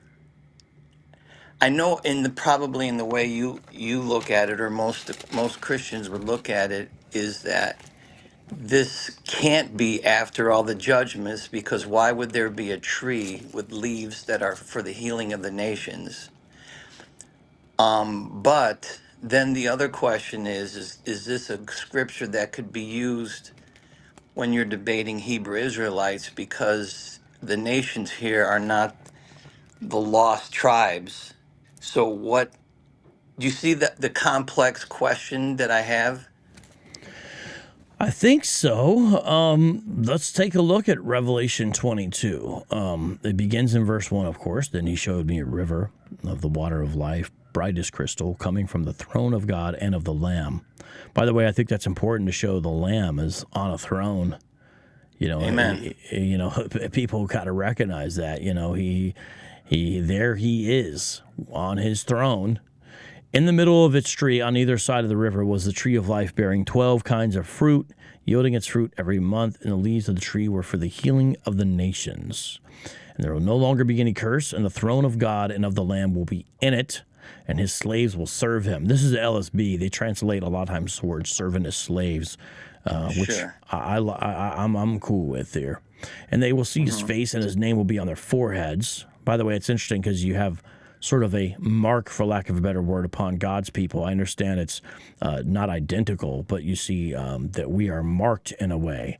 I know probably in the way you look at it, or most Christians would look at it, is that this can't be after all the judgments, because why would there be a tree with leaves that are for the healing of the nations? But then the other question is this a scripture that could be used when you're debating Hebrew Israelites, because the nations here are not the lost tribes? So what do you see the complex question that I have? I think so. Let's take a look at Revelation 22. It begins in verse 1, of course. Then he showed me a river of the water of life, bright as crystal, coming from the throne of God and of the Lamb. By the way, I think that's important to show the Lamb is on a throne. Amen. People got to recognize that. He is on his throne. In the middle of its tree, on either side of the river, was the tree of life, bearing 12 kinds of fruit, yielding its fruit every month. And the leaves of the tree were for the healing of the nations. And there will no longer be any curse, and the throne of God and of the Lamb will be in it, and his slaves will serve him. This is the LSB. They translate a lot of times the word servant as slaves, which Sure. I'm cool with there. And they will see his face, and his name will be on their foreheads. By the way, it's interesting because you have sort of a mark, for lack of a better word, upon God's people. I understand it's not identical, but you see that we are marked in a way.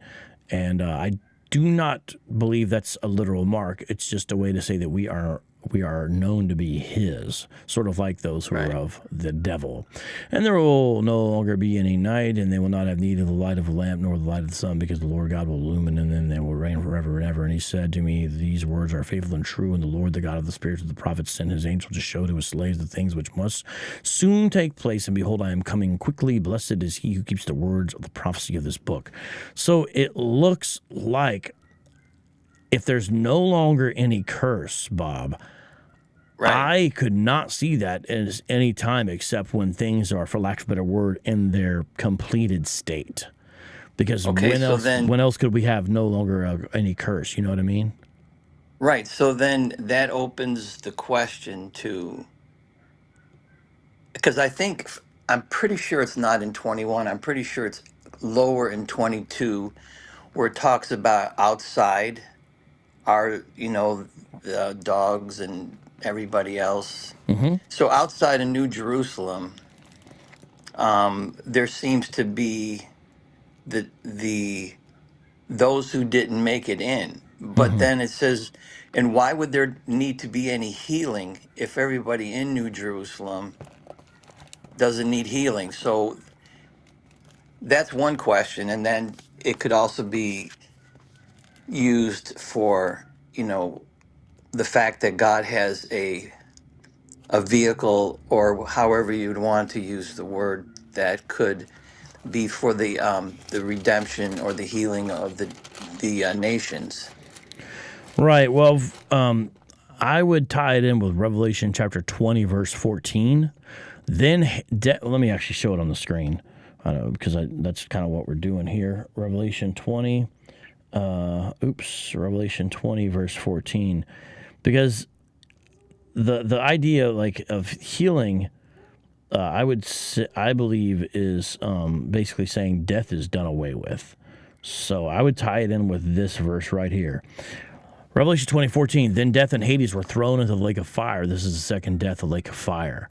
And I do not believe that's a literal mark. It's just a way to say that we are known to be his, sort of like those who are of the devil. And there will no longer be any night, and they will not have need of the light of a lamp nor the light of the sun, because the Lord God will illumine them, and they will reign forever and ever. And he said to me, these words are faithful and true, and the Lord, the God of the spirits of the prophets, sent his angel to show to his slaves the things which must soon take place. And behold, I am coming quickly. Blessed is he who keeps the words of the prophecy of this book. So it looks like if there's no longer any curse, Bob, I could not see that at any time except when things are, for lack of a better word, in their completed state. Because when else could we have no longer any curse? You know what I mean? Right. So then that opens the question to, because I'm pretty sure it's not in 21. I'm pretty sure it's lower in 22, where it talks about outside are, the dogs and everybody else. So outside of New Jerusalem, there seems to be those who didn't make it in. But then it says, and why would there need to be any healing if everybody in New Jerusalem doesn't need healing? So that's one question. And then it could also be used for, the fact that God has a vehicle, or however you'd want to use the word, that could be for the redemption or the healing of the nations. Right. Well, I would tie it in with Revelation chapter 20, verse 14. Then, let me actually show it on the screen, because that's kind of what we're doing here. Revelation 20, Revelation 20, verse 14. Because the idea of healing, I believe is basically saying death is done away with. So I would tie it in with this verse right here. Revelation 20:14. Then death and Hades were thrown into the lake of fire. This is the second death, the lake of fire.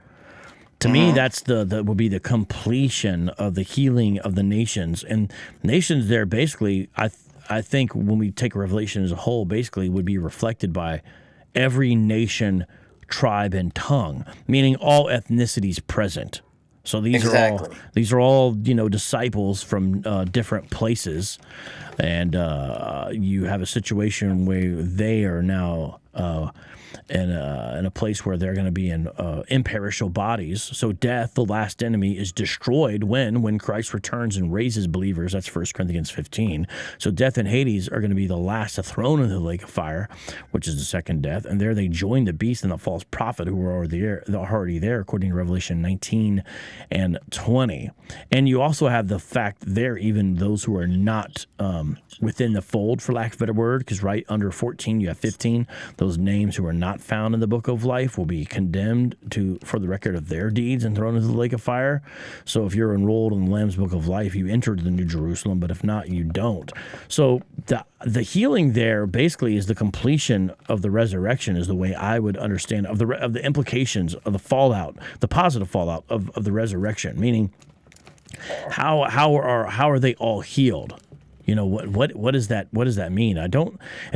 To me, that's that would be the completion of the healing of the nations. And nations there basically, I think when we take Revelation as a whole, basically would be reflected by every nation, tribe, and tongue, meaning all ethnicities present. So these are all disciples from different places, and you have a situation where they are now in a place where they're going to be in imperishable bodies. So death, the last enemy, is destroyed when Christ returns and raises believers. That's 1 Corinthians 15. So death and Hades are going to be the last to thrown into the lake of fire, which is the second death. And there they join the beast and the false prophet who were already there, according to Revelation 19 and 20. And you also have the fact there, even those who are not within the fold, for lack of a better word, because right under 14 you have 15. Those names who are not found in the book of life will be condemned for the record of their deeds and thrown into the lake of fire. So if you're enrolled in the Lamb's book of life, you entered the New Jerusalem, but if not, you don't. So the healing there basically is the completion of the resurrection, is the way I would understand of the implications of the fallout, the positive fallout of the resurrection, meaning how are they all healed? What does that mean? It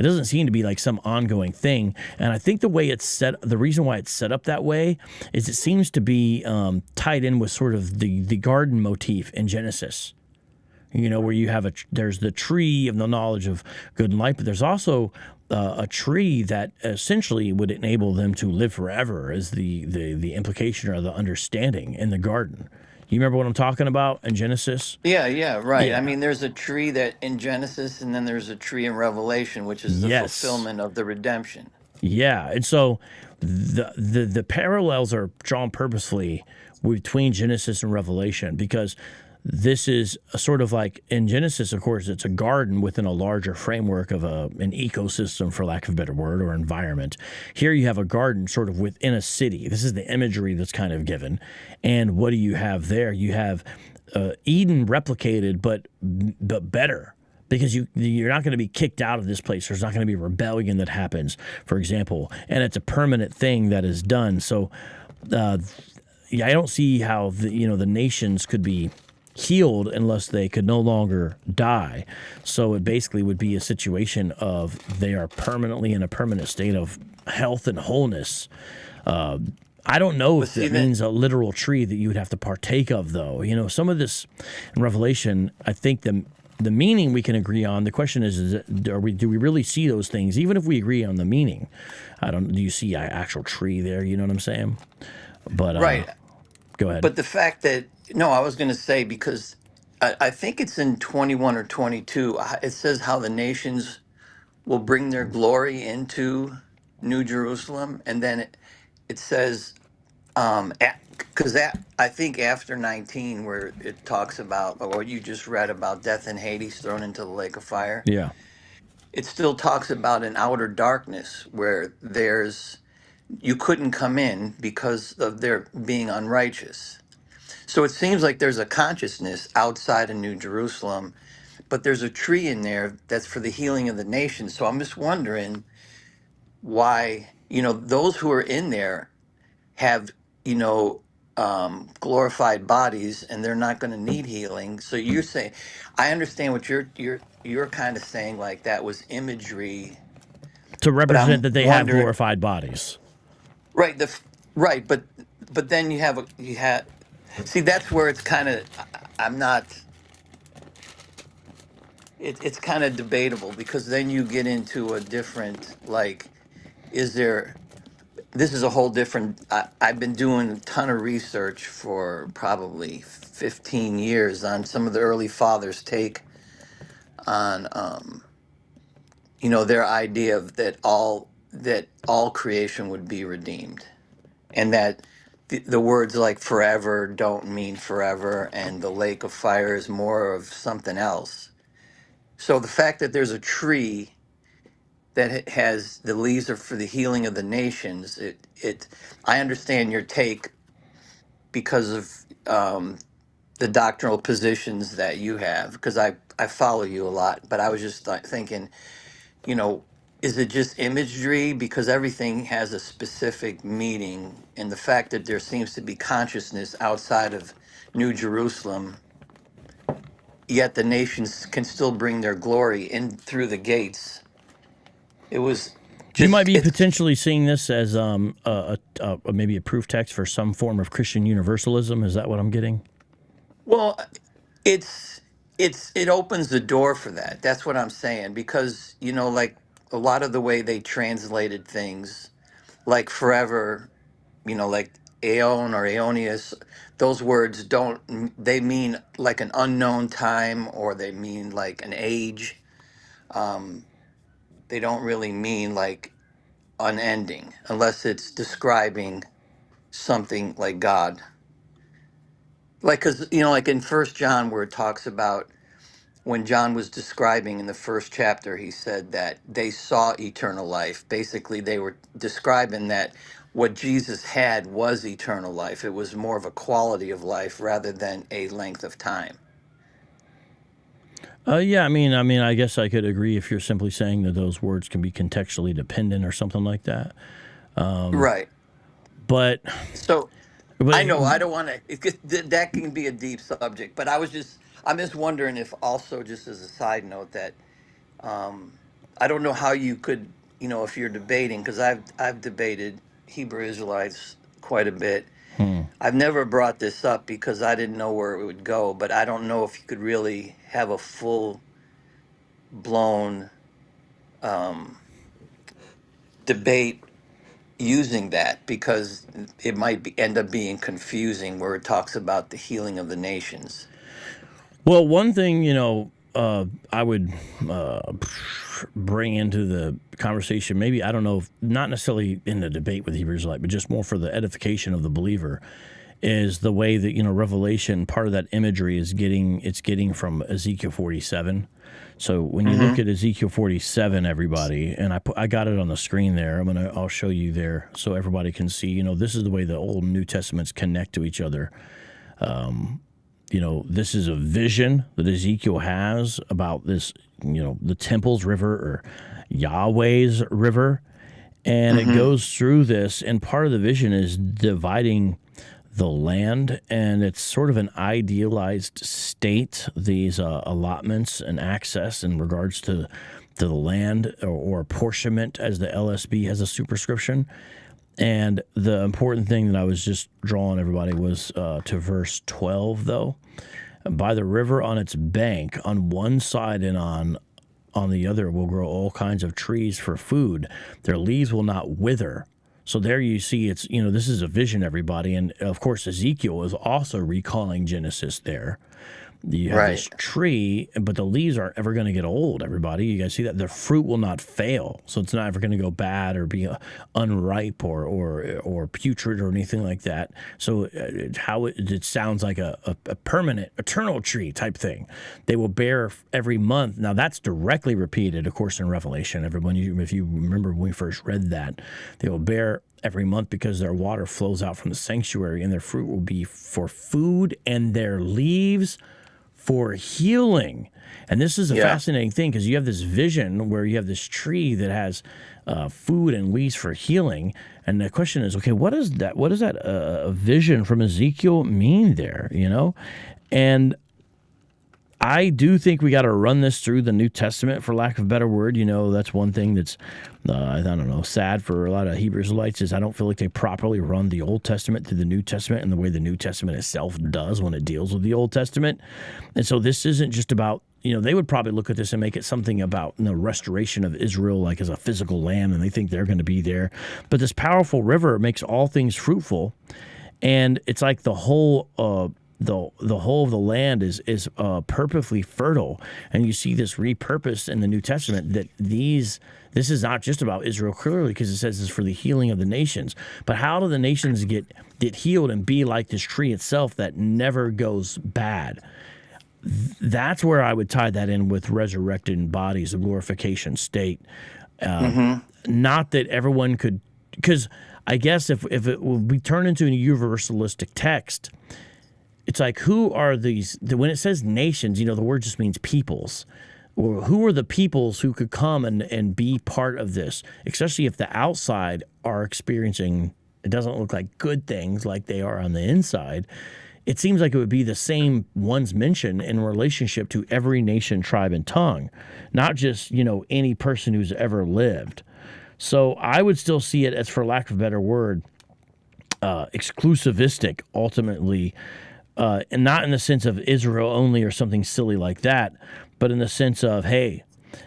doesn't seem to be like some ongoing thing. And I think the reason why it's set up that way is it seems to be tied in with sort of the garden motif in Genesis. where you have there's the tree of the knowledge of good and light, but there's also a tree that essentially would enable them to live forever, is the implication or the understanding in the garden. You remember what I'm talking about in Genesis? Yeah, right. I Yeah. mean, there's a tree that in Genesis, and then there's a tree in Revelation, which is the Yes. fulfillment of the redemption. Yeah, and so the parallels are drawn purposefully between Genesis and Revelation, because this is a sort of like in Genesis, of course, it's a garden within a larger framework of an ecosystem, for lack of a better word, or environment. Here you have a garden sort of within a city. This is the imagery that's kind of given. And what do you have there? You have Eden replicated, but better. Because you're not going to be kicked out of this place. There's not going to be rebellion that happens, for example, and it's a permanent thing that is done. So, I don't see how the nations could be healed unless they could no longer die. So it basically would be a situation of they are permanently in a permanent state of health and wholeness. I don't know if it means a literal tree that you would have to partake of, though. Some of this in Revelation, I think the meaning we can agree on. The question is do we really see those things? Even if we agree on the meaning, do you see an actual tree there? You know what I'm saying? But Right. Go ahead. But the fact that, no, I was going to say, because I think it's in 21 or 22, it says how the nations will bring their glory into New Jerusalem. And then it says, because I think after 19, where it talks about, or what you just read about death and Hades thrown into the lake of fire, Yeah. it still talks about an outer darkness where you couldn't come in because of their being unrighteous. So it seems like there's a consciousness outside of New Jerusalem, but there's a tree in there that's for the healing of the nation. So I'm just wondering why, those who are in there have, glorified bodies, and they're not going to need healing. So you're saying, I understand what you're kind of saying, like that was imagery To but represent I'm that they have wondering, glorified bodies. right? Right, but then you have see, that's where it's kind of I'm not. It's kind of debatable, because then you get into a different, like, is there? This is a whole different. I've been doing a ton of research for probably 15 years on some of the early fathers' take on their idea of that all creation would be redeemed, and that the words like forever don't mean forever, and the lake of fire is more of something else. So the fact that there's a tree that has the leaves are for the healing of the nations, it I understand your take because of the doctrinal positions that you have, because I follow you a lot, but I was just thinking, you know, is it just imagery? Because everything has a specific meaning, and the fact that there seems to be consciousness outside of New Jerusalem, yet the nations can still bring their glory in through the gates. It was You might just be it's potentially seeing this as maybe a proof text for some form of Christian universalism. Is that what I'm getting? well, it opens the door for that. That's what I'm saying, because like a lot of the way they translated things, like forever, like aeon or aeonius, those words don't, they mean like an unknown time, or they mean like an age. Um, they don't really mean like unending, unless it's describing something like God. Like, because, like in First John, where it talks about when John was describing in the first chapter, he said that they saw eternal life. Basically, they were describing that what Jesus had was eternal life. It was more of a quality of life rather than a length of time. Yeah. I guess I could agree if you're simply saying that those words can be contextually dependent or something like that. Right. But, So but I know I don't want to, that can be a deep subject, but I'm just wondering if also, just as a side note, that I don't know how you could, if you're debating, because I've debated Hebrew Israelites quite a bit, I've never brought this up because I didn't know where it would go, but I don't know if you could really have a full blown debate using that, because it might end up being confusing where it talks about the healing of the nations. Well, one thing, I would bring into the conversation, maybe, I don't know, not necessarily in the debate with Hebrew Israelite, but just more for the edification of the believer, is the way that, Revelation, part of that imagery is getting from Ezekiel 47. So when you look at Ezekiel 47, everybody, and I got it on the screen there. I'll show you there so everybody can see. This is the way the Old and New Testaments connect to each other. This is a vision that Ezekiel has about this, the temple's river or Yahweh's river, and it goes through this. And part of the vision is dividing the land, and it's sort of an idealized state, these allotments and access in regards to the land or apportionment, as the LSB has a superscription. And the important thing that I was just drawing everybody was to verse 12, though. By the river on its bank, on one side and on the other will grow all kinds of trees for food. Their leaves will not wither. So there you see, it's, this is a vision, everybody. And of course, Ezekiel is also recalling Genesis there. You have this tree, but the leaves aren't ever going to get old, everybody. You guys see that? The fruit will not fail. So it's not ever going to go bad or be unripe or putrid or anything like that. So it sounds like a permanent, eternal tree type thing. They will bear every month. Now, that's directly repeated, of course, in Revelation. Everyone, if you remember when we first read that, they will bear every month because their water flows out from the sanctuary, and their fruit will be for food and their leaves for healing. And this is a fascinating thing, because you have this vision where you have this tree that has food and leaves for healing. And the question is, okay, what does that vision from Ezekiel mean there, And I do think we got to run this through the New Testament, for lack of a better word. That's one thing that's, I don't know, sad for a lot of Hebrew Israelites, is I don't feel like they properly run the Old Testament through the New Testament in the way the New Testament itself does when it deals with the Old Testament. And so this isn't just about, they would probably look at this and make it something about the restoration of Israel, like as a physical land, and they think they're going to be there. But this powerful river makes all things fruitful, and it's like the whole the whole of the land is perfectly fertile. And you see this repurposed in the New Testament, that this is not just about Israel, clearly, because it says it's for the healing of the nations. But how do the nations get healed and be like this tree itself that never goes bad? That's where I would tie that in with resurrected bodies, the glorification state. Not that everyone could, because I guess if it will be turned into a universalistic text, it's like, who are these? When it says nations, the word just means peoples. Or who are the peoples who could come and be part of this, especially if the outside are experiencing, it doesn't look like good things like they are on the inside. It seems like it would be the same ones mentioned in relationship to every nation, tribe, and tongue, not just, any person who's ever lived. So I would still see it as, for lack of a better word, exclusivistic, ultimately. And not in the sense of Israel only or something silly like that, but in the sense of, hey,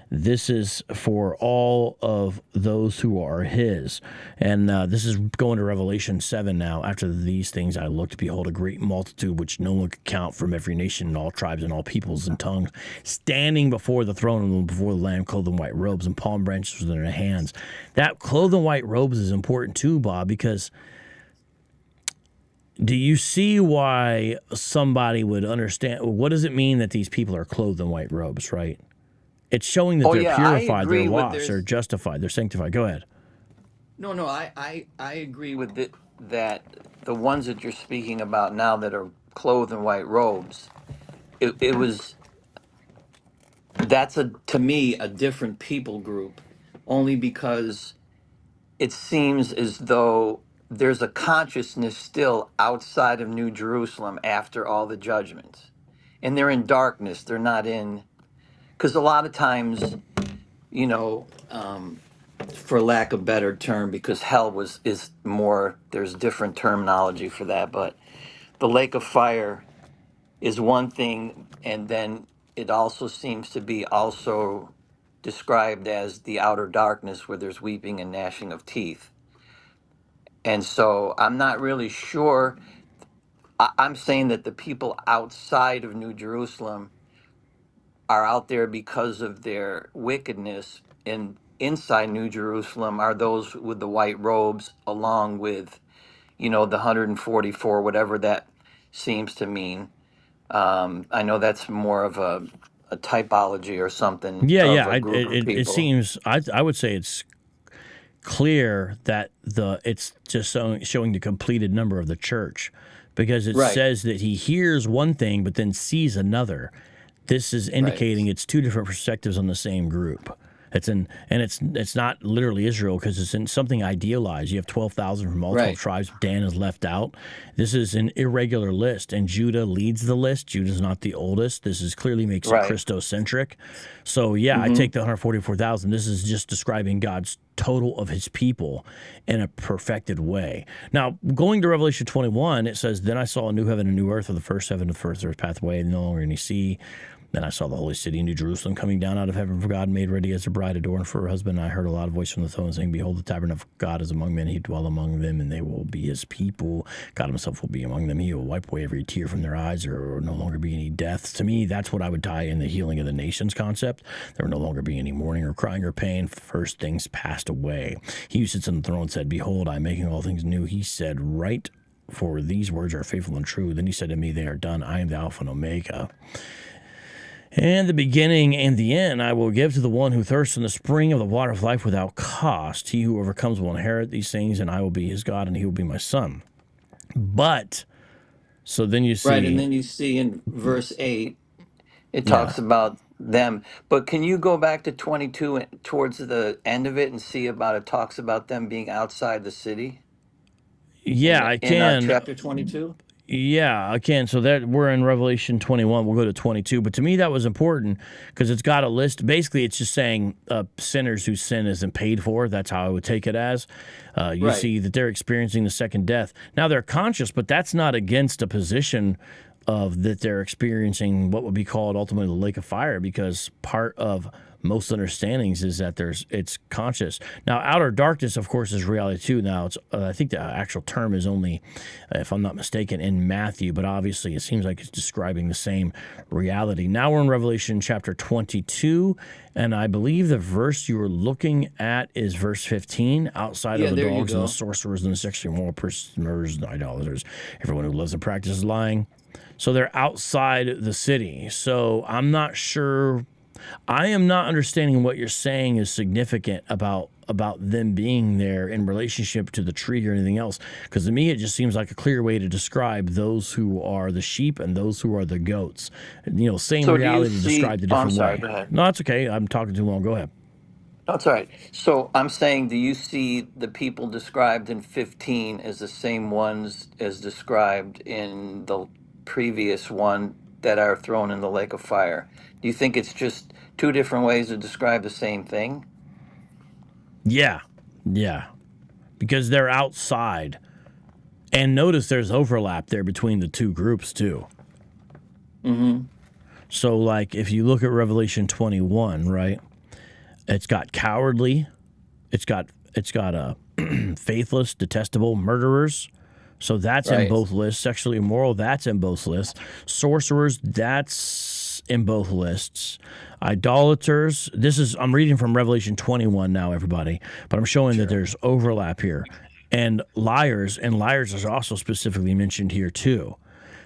this is for all of those who are his. And this is going to Revelation 7 now. After these things I looked, behold, a great multitude which no one could count, from every nation and all tribes and all peoples and tongues, standing before the throne and before the Lamb, clothed in white robes and palm branches in their hands. That clothed in white robes is important too, Bob, because do you see why somebody would understand? What does it mean that these people are clothed in white robes, right? It's showing that they're purified, they're washed, they're justified, they're sanctified. Go ahead. No, I agree with it, that the ones that you're speaking about now that are clothed in white robes, that's to me a different people group, only because it seems as though there's a consciousness still outside of New Jerusalem after all the judgments. And they're in darkness. They're not in, because a lot of times, for lack of better term, because hell is more. There's different terminology for that, but the lake of fire is one thing, and then it also seems to be also described as the outer darkness where there's weeping and gnashing of teeth. And so I'm not really sure. I'm saying that the people outside of New Jerusalem are out there because of their wickedness, and inside New Jerusalem are those with the white robes, along with, the 144, whatever that seems to mean. I know that's more of a typology or something Yeah, of yeah. a group of It people. seems I would say it's clear that it's just showing the completed number of the church, because it Right, says that he hears one thing but then sees another. This is right, indicating it's two different perspectives on the same group. It's not literally Israel, because it's in something idealized. You have 12,000 from all 12 right. tribes. Dan is left out. This is an irregular list, and Judah leads the list. Judah's not the oldest. This is clearly makes it Right. Christocentric. So yeah, I take the 144,000. This is just describing God's total of his people in a perfected way. Now, going to Revelation 21, it says, "Then I saw a new heaven and a new earth, for the first heaven and the first earth passed away, and no longer any sea. Then I saw the holy city, New Jerusalem, coming down out of heaven from God, made ready as a bride adorned for her husband. And I heard a loud voice from the throne saying, Behold, the tabernacle of God is among men. He dwell among them, and they will be his people. God himself will be among them. He will wipe away every tear from their eyes. There will no longer be any deaths." To me, that's what I would tie in the healing of the nations concept. There will no longer be any mourning or crying or pain. First things passed away. He who sits on the throne said, "Behold, I am making all things new." He said, "Write, for these words are faithful and true." Then he said to me, "They are done. I am the Alpha and Omega, and the beginning and the end. I will give to the one who thirsts in the spring of the water of life without cost. He who overcomes will inherit these things, and I will be his God, and he will be my son." But, so then you Right. And see, then you see in verse 8, it yeah. talks about them. But can you go back to 22 towards the end of it and see about it talks about them being outside the city Yeah, I in can. chapter 22? Yeah, I can. So that we're in Revelation 21. We'll go to 22. But to me, that was important because it's got a list. Basically, it's just saying sinners whose sin isn't paid for. That's how I would take it as. You Right. see that they're experiencing the second death. Now, they're conscious, but that's not against a position of that they're experiencing what would be called ultimately the lake of fire, because part of most understandings is that it's conscious. Now, outer darkness, of course, is reality too. Now, it's I think the actual term is only, if I'm not mistaken, in Matthew, but obviously it seems like it's describing the same reality. Now we're in Revelation chapter 22, and I believe the verse you were looking at is verse 15. Outside Yeah, of the there you dogs and the go. sorcerers and the sexually immoral persons, murderers and idolaters, everyone who lives and practices lying. So they're outside the city. So I'm not sure. I am not understanding what you're saying is significant about them being there in relationship to the tree or anything else. Because to me, it just seems like a clear way to describe those who are the sheep and those who are the goats. Same So do you reality see? described a Oh, I'm different sorry. way. Go ahead. No, that's okay. I'm talking too long. Go ahead. No, it's all right. So I'm saying, do you see the people described in 15 as the same ones as described in the previous one that are thrown in the lake of fire? Do you think it's just two different ways to describe the same thing? Yeah. Yeah. Because they're outside. And notice there's overlap there between the two groups too. Mm-hmm. So, like, if you look at Revelation 21, right? It's got cowardly, it's got faithless, detestable, murderers. So that's in Right. both lists. Sexually immoral, that's in both lists. Sorcerers, that's in both lists. Idolaters, I'm reading from Revelation 21 now, everybody, but I'm showing that there's overlap here. And liars are also specifically mentioned here too.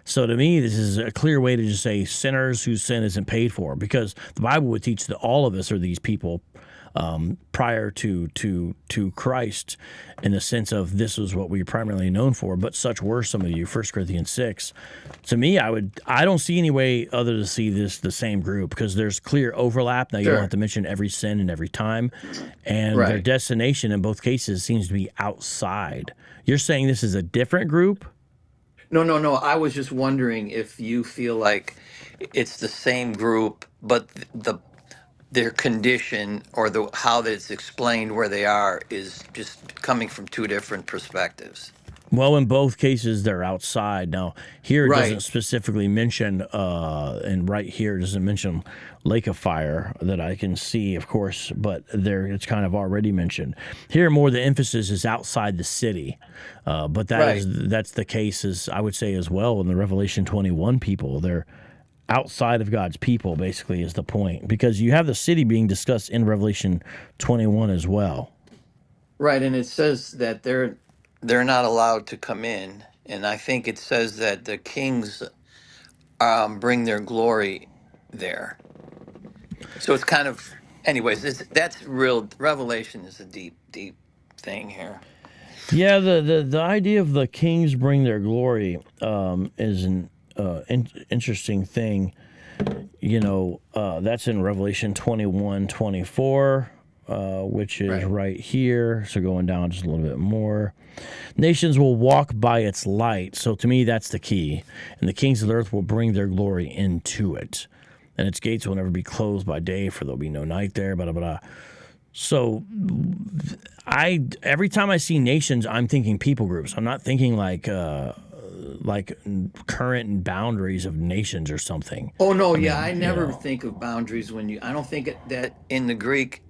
So to me, this is a clear way to just say sinners whose sin isn't paid for, because the Bible would teach that all of us are these people prior to Christ, in the sense of this is what we are primarily known for, but such were some of you. 1 Corinthians 6. To me, I don't see any way other to see this the same group, because there's clear overlap. Now, you don't have to mention every sin and every time, and their Right. destination in both cases seems to be outside. You're saying this is a different group? No, no, no. I was just wondering if you feel like it's the same group, but their condition or the how that it's explained where they are is just coming from two different perspectives. Well, in both cases, they're outside. Now, here it doesn't Right. specifically mention, and right here it doesn't mention lake of fire that I can see, of course, but there it's kind of already mentioned. Here, more the emphasis is outside the city, but that's the case, as I would say as well in the Revelation 21 people. They're outside of God's people, basically, is the point, because you have the city being discussed in Revelation 21 as well. Right, and it says that they're not allowed to come in, and I think it says that the kings bring their glory there. So it's kind of, anyways, that's real. Revelation is a deep, deep thing here. Yeah, the idea of the kings bring their glory is an interesting thing. That's in Revelation 21:24, which is right here. So going down just a little bit more. Nations will walk by its light. So to me, that's the key. And the kings of the earth will bring their glory into it. And its gates will never be closed by day, for there'll be no night there, blah, blah, blah. So every time I see nations, I'm thinking people groups. I'm not thinking like current boundaries of nations or something. Oh no, I never think of boundaries I don't think that in the Greek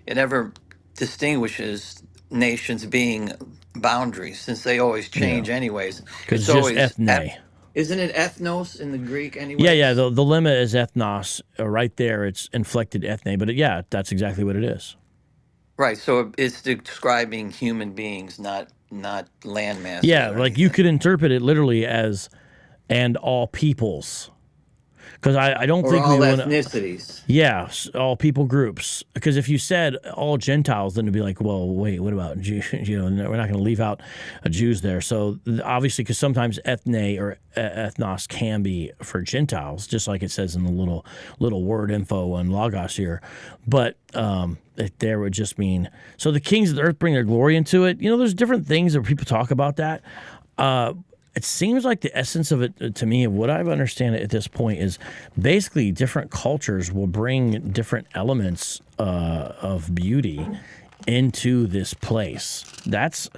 it ever distinguishes nations being boundaries, since they always change anyways. Because It's it's just always ethne. isn't it ethnos in the Greek anyways? Yeah. The limit is ethnos. Right there, it's inflected ethne. But that's exactly what it is. Right, so it's describing human beings, not land masses. Yeah, or like you anything. could interpret it literally as "and all peoples." Because I don't Or think all we want ethnicities. Yeah, all people groups. Because if you said all Gentiles, then it'd be like, well, wait, what about Jews? We're not going to leave out Jews there. So obviously, because sometimes ethne or ethnos can be for Gentiles, just like it says in the little word info on Logos here. But there would just mean, so the kings of the earth bring their glory into it. There's different things that people talk about that. It seems like the essence of it, to me, of what I understand at this point, is basically different cultures will bring different elements of beauty into this place. That's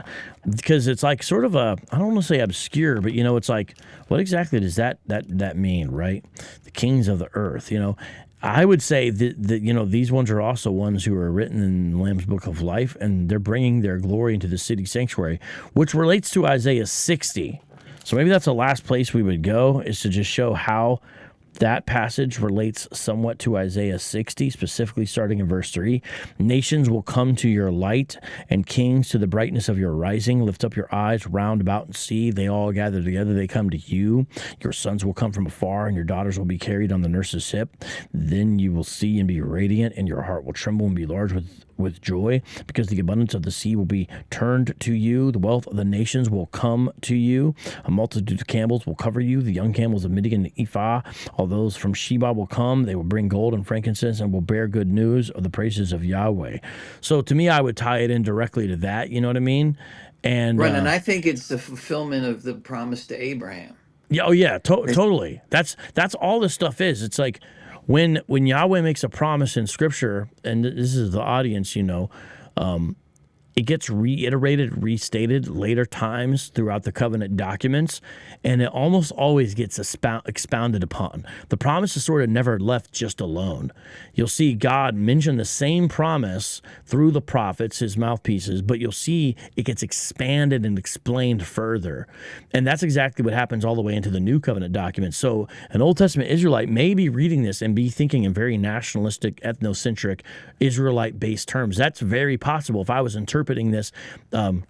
because it's like sort of I don't want to say obscure, but it's like, what exactly does that mean, right? The kings of the earth, I would say that these ones are also ones who are written in Lamb's Book of Life, and they're bringing their glory into the city sanctuary, which relates to Isaiah 60. So maybe that's the last place we would go, is to just show how that passage relates somewhat to Isaiah 60, specifically starting in verse 3. Nations will come to your light, and kings to the brightness of your rising. Lift up your eyes round about and see. They all gather together. They come to you. Your sons will come from afar, and your daughters will be carried on the nurse's hip. Then you will see and be radiant, and your heart will tremble and be large with joy, because the abundance of the sea will be turned to you. The wealth of the nations will come to you. A multitude of camels will cover you. The young camels of Midian and Ephah. All those from Sheba will come. They will bring gold and frankincense and will bear good news of the praises of Yahweh. So to me, I would tie it in directly to that. You know what I mean? And Right, and I think it's the fulfillment of the promise to Abraham. Yeah, totally. That's all this stuff is. It's like when Yahweh makes a promise in Scripture, and this is the audience, it gets reiterated, restated later times throughout the covenant documents, and it almost always gets expounded upon. The promise is sort of never left just alone. You'll see God mention the same promise through the prophets, his mouthpieces, but you'll see it gets expanded and explained further. And that's exactly what happens all the way into the New Covenant documents. So an Old Testament Israelite may be reading this and be thinking in very nationalistic, ethnocentric, Israelite-based terms. That's very possible. If I was interpreting this, in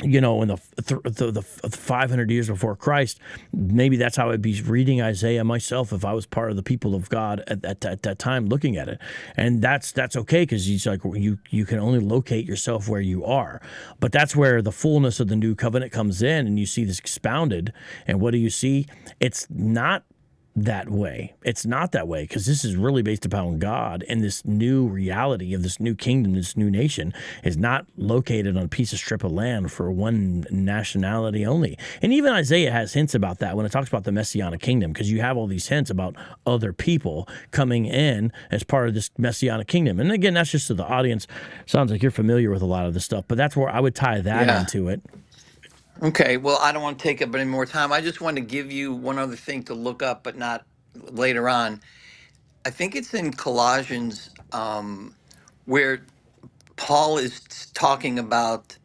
the 500 years before Christ, maybe that's how I'd be reading Isaiah myself if I was part of the people of God at that time looking at it. And that's okay, because he's like, you can only locate yourself where you are. But that's where the fullness of the new covenant comes in, and you see this expounded. And what do you see? It's not that way. It's not that way, because this is really based upon God, and this new reality of this new kingdom, this new nation is not located on a piece of strip of land for one nationality only. And even Isaiah has hints about that when it talks about the Messianic kingdom, because you have all these hints about other people coming in as part of this Messianic kingdom. And again, that's just to the audience. Sounds like you're familiar with a lot of this stuff, but that's where I would tie that into it. Okay, well, I don't want to take up any more time. I just want to give you one other thing to look up, but not later on. I think it's in Colossians where Paul is talking about,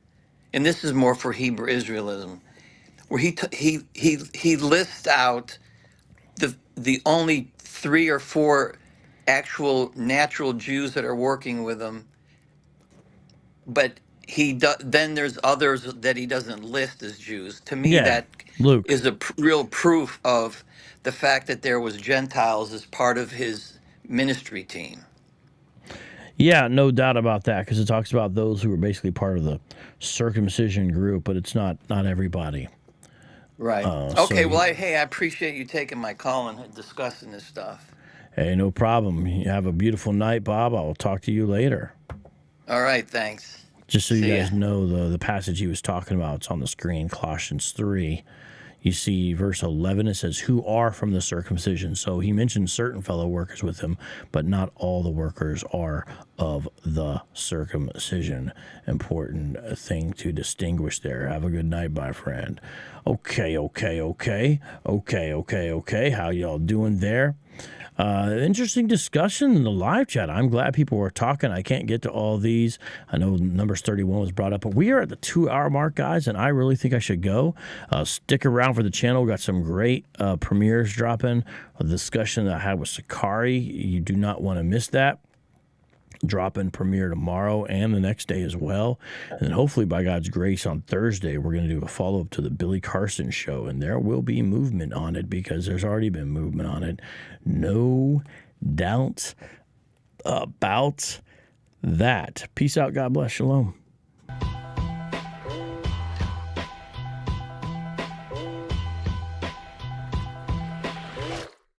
and this is more for Hebrew Israelism, where he lists out the only 3 or 4 actual natural Jews that are working with him, but then there's others that he doesn't list as Jews. To me, that Luke. is a real proof of the fact that there was Gentiles as part of his ministry team. Yeah, no doubt about that, because it talks about those who were basically part of the circumcision group, but it's not everybody. Right. Okay, well, I appreciate you taking my call and discussing this stuff. Hey, no problem. You have a beautiful night, Bob. I will talk to you later. All right, thanks. Just so you guys know, the passage he was talking about, it's on the screen, Colossians 3. You see verse 11, it says, who are from the circumcision. So he mentioned certain fellow workers with him, but not all the workers are of the circumcision. Important thing to distinguish there. Have a good night, my friend. Okay. How y'all doing there? Interesting discussion in the live chat. I'm glad people were talking. I can't get to all these. I know Numbers 31 was brought up, but we are at the 2-hour mark, guys, and I really think I should go. Stick around for the channel. We got some great premieres dropping. A discussion that I had with Sakari. You do not want to miss that. Dropping premiere tomorrow and the next day as well. And then hopefully by God's grace on Thursday, we're going to do a follow-up to the Billy Carson show, and there will be movement on it because there's already been movement on it. No doubt about that. Peace out. God bless. Shalom.